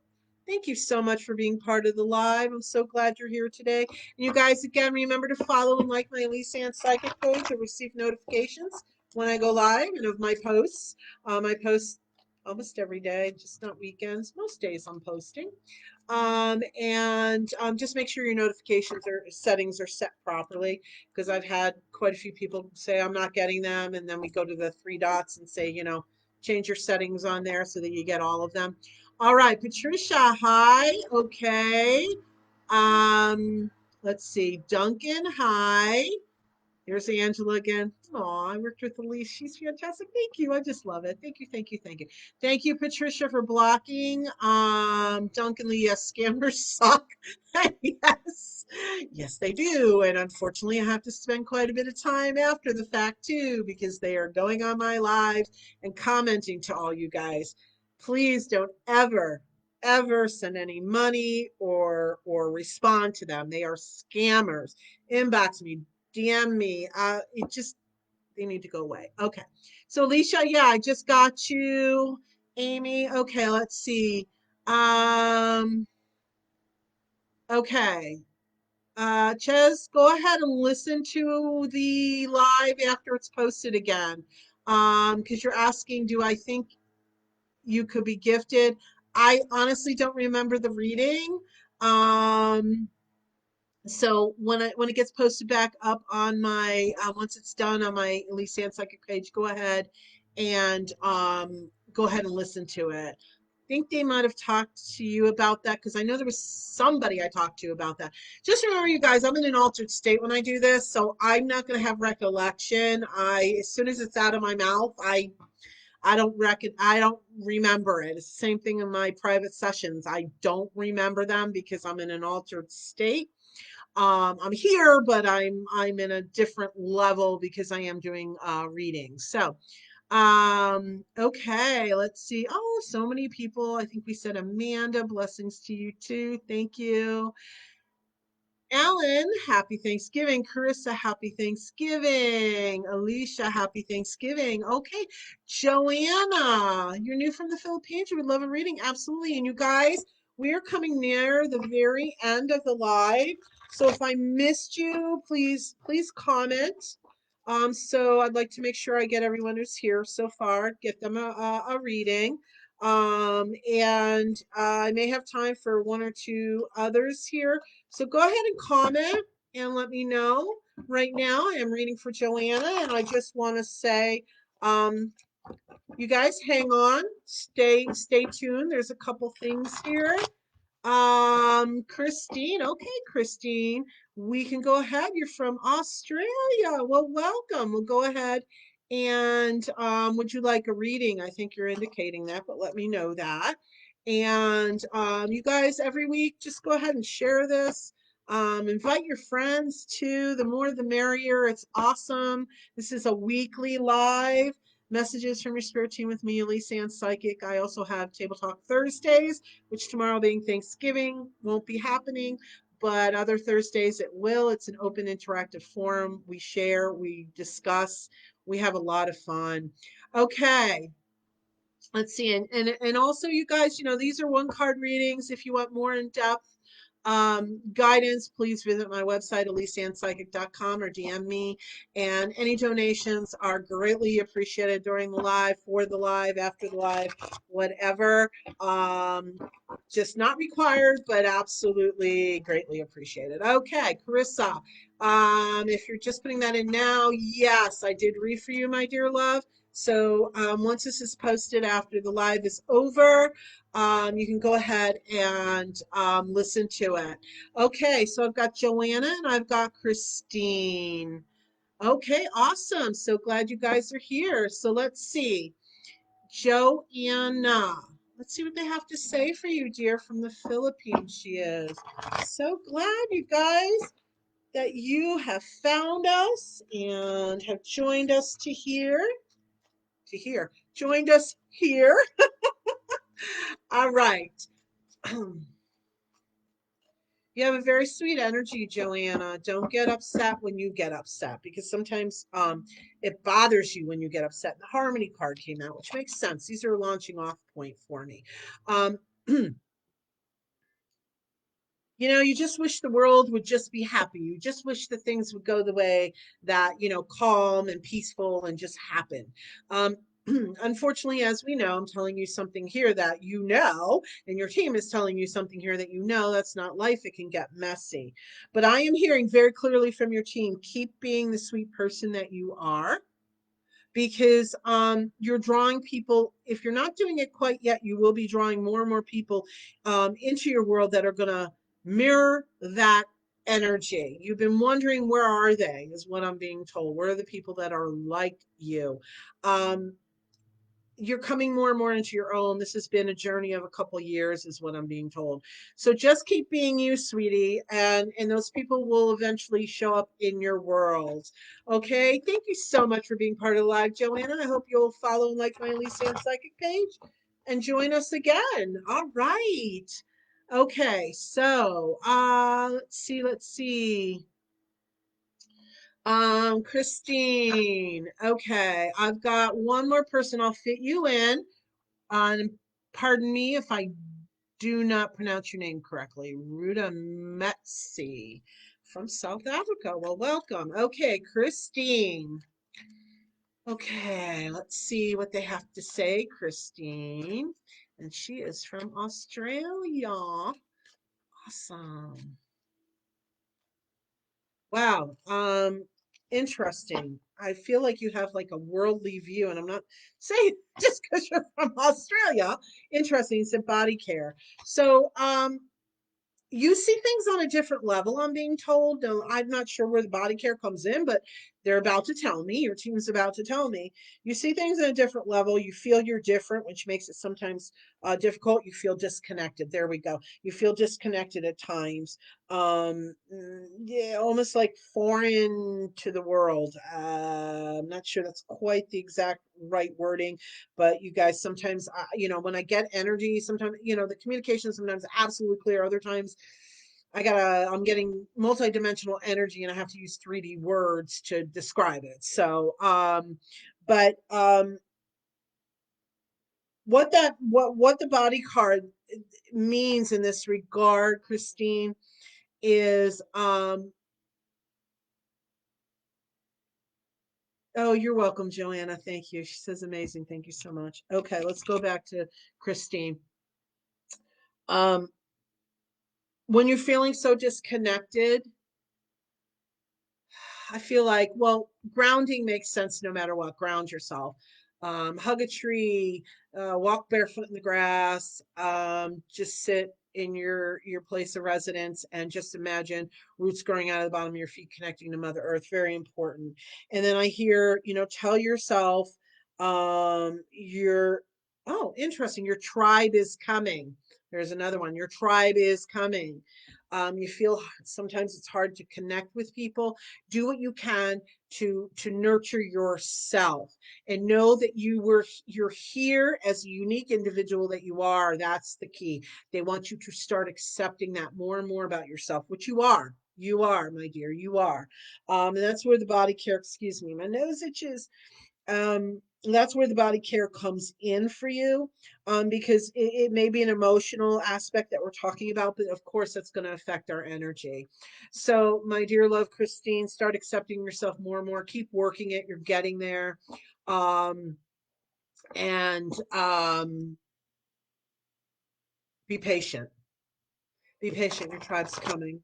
Thank you so much for being part of the live. I'm so glad you're here today. And you guys, again, remember to follow and like my Elyse Ann Psychic page to receive notifications when I go live and of my posts. I post almost every day, just not weekends. Most days I'm posting. And just make sure your notifications or settings are set properly, because I've had quite a few people say I'm not getting them, and then we go to the three dots and say, change your settings on there so that you get all of them. All right, Patricia, hi. Okay. Um, let's see. Duncan, hi. Here's Angela again. Oh, I worked with Elyse. She's fantastic. Thank you. I just love it. Thank you, thank you, thank you. Thank you, Patricia, for blocking. Duncan Lee, yes, scammers suck. Yes. Yes, they do. And unfortunately, I have to spend quite a bit of time after the fact too, because they are going on my lives and commenting to all you guys. Please don't ever send any money or respond to them. They are scammers. Inbox me, DM me. They need to go away. Okay. So Alicia, yeah, I just got you. Amy, okay, let's see. Um, okay. Ches, go ahead and listen to the live after it's posted again. Because you're asking, do I think you could be gifted? I honestly don't remember the reading. Um, So when it gets posted back up on my once it's done on my Elyse Ann Psychic page, go ahead and listen to it. I think they might have talked to you about that, because I know there was somebody I talked to about that. Just remember, you guys, I'm in an altered state when I do this, so I'm not going to have recollection. As soon as it's out of my mouth, I don't remember it. It's the same thing in my private sessions. I don't remember them because I'm in an altered state. I'm here, but I'm in a different level because I am doing readings. So, okay, let's see. Oh, so many people. I think we said Amanda, blessings to you too. Thank you. Alan, happy Thanksgiving. Carissa, happy Thanksgiving. Alicia, happy Thanksgiving. Okay. Joanna, you're new from the Philippines. You would love a reading. Absolutely. And you guys, we are coming near the very end of the live. So if I missed you, please comment. So I'd like to make sure I get everyone who's here so far, get them a reading. And I may have time for one or two others here. So go ahead and comment and let me know. Right now, I am reading for Joanna, and I just want to say, you guys hang on, stay tuned. There's a couple things here. Christine. Okay, Christine, we can go ahead. You're from Australia. Well, welcome. We'll go ahead and would you like a reading? I think you're indicating that, but let me know that. And you guys, every week, just go ahead and share this. Invite your friends too. The more the merrier. It's awesome. This is a weekly live. messages from your spirit team with me, Elyse Ann Psychic. I also have Table Talk Thursdays, which tomorrow being Thanksgiving won't be happening, but other Thursdays it will. It's an open interactive forum. We share, we discuss, we have a lot of fun. Okay, let's see. And also, you guys, these are one card readings. If you want more in depth guidance, please visit my website, ElyseAnnPsychic.com, or DM me. And any donations are greatly appreciated during the live, for the live, after the live, whatever. Just not required, but absolutely greatly appreciated. Okay, Carissa, if you're just putting that in now, yes, I did read for you, my dear love. So once this is posted after the live is over, you can go ahead and listen to it. Okay, so I've got Joanna and I've got Christine. Okay, awesome. So glad you guys are here. So let's see. Joanna. Let's see what they have to say for you, dear, from the Philippines she is. So glad, you guys, that you have found us and have joined us joined us here. All right. You have a very sweet energy, Joanna. Don't get upset when you get upset, because sometimes it bothers you when you get upset. The Harmony card came out, which makes sense. These are a launching off point for me. You just wish the world would just be happy. You just wish that things would go the way that, calm and peaceful and just happen. Um, Unfortunately, as we know, I'm telling you something here that and your team is telling you something here that that's not life. It can get messy. But I am hearing very clearly from your team, keep being the sweet person that you are, because you're drawing people. If you're not doing it quite yet, you will be drawing more and more people into your world that are going to mirror that energy. You've been wondering, where are they, is what I'm being told. Where are the people that are like you? You're coming more and more into your own. This has been a journey of a couple of years, is what I'm being told. So just keep being you, sweetie, and those people will eventually show up in your world. Okay. Thank you so much for being part of the live, Joanna. I hope you'll follow and like my Elyse Ann Psychic page and join us again. All right. Okay. So let's see. Christine. Okay, I've got one more person. I'll fit you in. Pardon me if I do not pronounce your name correctly. Ruda Metsi from South Africa. Well, welcome. Okay, Christine. Okay, let's see what they have to say, Christine. And she is from Australia. Awesome. Wow. Interesting. I feel like you have like a worldly view, and I'm not saying just because you're from Australia. Interesting. It's a body care. So, you see things on a different level, I'm being told. Now, I'm not sure where the body care comes in, but they're about to tell me, your team's about to tell me. You see things on a different level. You feel you're different, which makes it sometimes difficult. You feel disconnected. There we go. You feel disconnected at times. Yeah, almost like foreign to the world. I'm not sure that's quite the exact right wording, but you guys, sometimes, when I get energy, sometimes, the communication sometimes absolutely clear. Other times I'm getting multidimensional energy and I have to use 3D words to describe it. So, but what the body card means in this regard, Christine, is oh, you're welcome, Joanna. Thank you. She says amazing. Thank you so much. Okay, let's go back to Christine. Um, when you're feeling so disconnected, I feel like, well, grounding makes sense no matter what. Ground yourself. Hug a tree, walk barefoot in the grass, just sit in your place of residence and just imagine roots growing out of the bottom of your feet connecting to Mother Earth. Very important. And then I hear, tell yourself, your oh, interesting, your tribe is coming. There's another one. Your tribe is coming. You feel sometimes it's hard to connect with people. Do what you can to nurture yourself and know that you're here as a unique individual that you are. That's the key. They want you to start accepting that more and more about yourself, which you are. You are, my dear, you are. And that's where the body care, excuse me, my nose itches. That's where the body care comes in for you, because it may be an emotional aspect that we're talking about, but of course that's going to affect our energy. So my dear love Christine, start accepting yourself more and more. Keep working it. You're getting there. um and Be patient. Be patient. Your tribe's coming.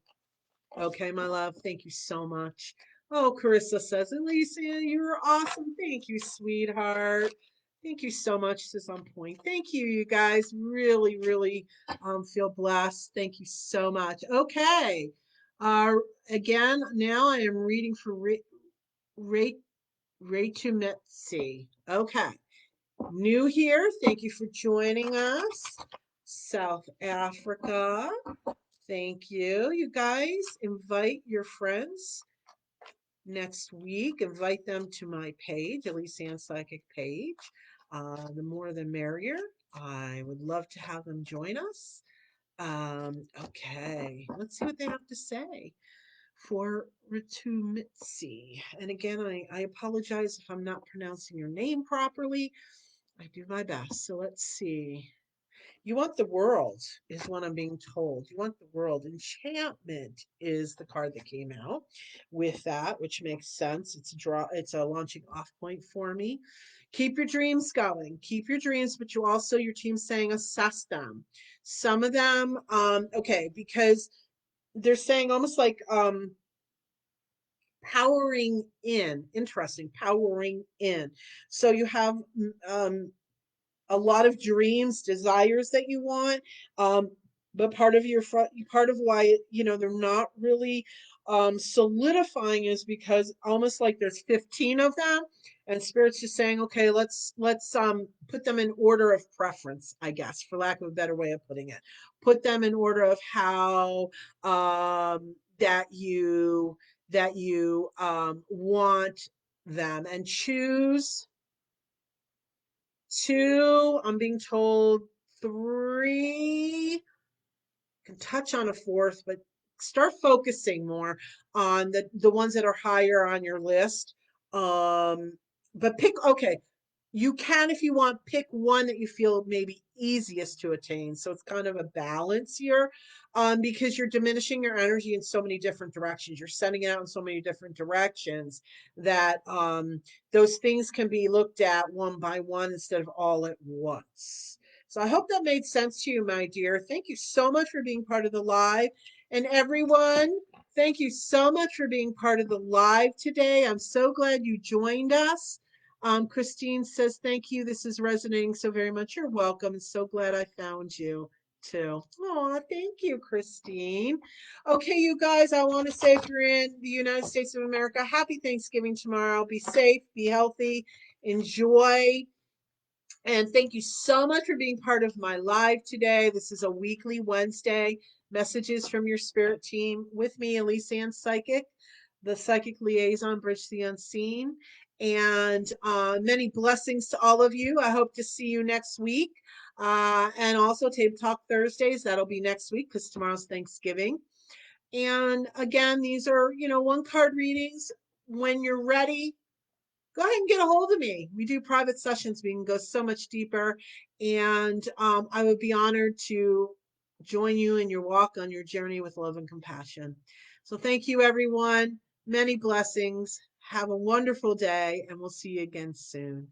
Okay, my love. Thank you so much. Oh, Carissa says, Elyse, you're awesome. Thank you, sweetheart. Thank you so much. This is on point. Thank you, you guys. Really, really feel blessed. Thank you so much. Okay. Uh, Again, now I am reading for Rachel Metzi. Okay. New here. Thank you for joining us. South Africa. Thank you. You guys invite your friends next week. Invite them to my page, Elyse Ann Psychic page. The more the merrier. I would love to have them join us. Okay, let's see what they have to say for Ritumitsi. And again, I apologize if I'm not pronouncing your name properly. I do my best. So let's see. You want the world, is what I'm being told. You want the world. Enchantment is the card that came out with that, which makes sense. It's a draw, it's a launching off point for me. Keep your dreams going. Keep your dreams, but you also, your team's saying assess them. Some of them, okay, because they're saying almost like powering in. Interesting, powering in. So you have a lot of dreams, desires that you want. Um, but part of why, they're not really solidifying is because almost like there's 15 of them, and Spirit's just saying, okay, let's put them in order of preference, I guess, for lack of a better way of putting it. Put them in order of how that you want them, and choose two. I'm being told three. Can touch on a fourth, but start focusing more on the ones that are higher on your list. Um, but pick, okay, you can, if you want, pick one that you feel maybe easiest to attain. So it's kind of a balance here, because you're diminishing your energy in so many different directions. You're sending it out in so many different directions that those things can be looked at one by one instead of all at once. So I hope that made sense to you, my dear. Thank you so much for being part of the live. And everyone, thank you so much for being part of the live today. I'm so glad you joined us. Christine says, thank you. This is resonating so very much. You're welcome. And so glad I found you too. Oh, thank you, Christine. Okay, you guys, I want to say, if you're in the United States of America, happy Thanksgiving tomorrow. Be safe, be healthy, enjoy. And thank you so much for being part of my live today. This is a weekly Wednesday messages from your spirit team with me, Elyse Ann Psychic, the Psychic Liaison, Bridge the Unseen. And many blessings to all of you. I hope to see you next week. And also Table Talk Thursdays. That'll be next week because tomorrow's Thanksgiving. And again, these are, one card readings. When you're ready, go ahead and get a hold of me. We do private sessions. We can go so much deeper. And I would be honored to join you in your walk on your journey with love and compassion. So thank you, everyone. Many blessings. Have a wonderful day, and we'll see you again soon.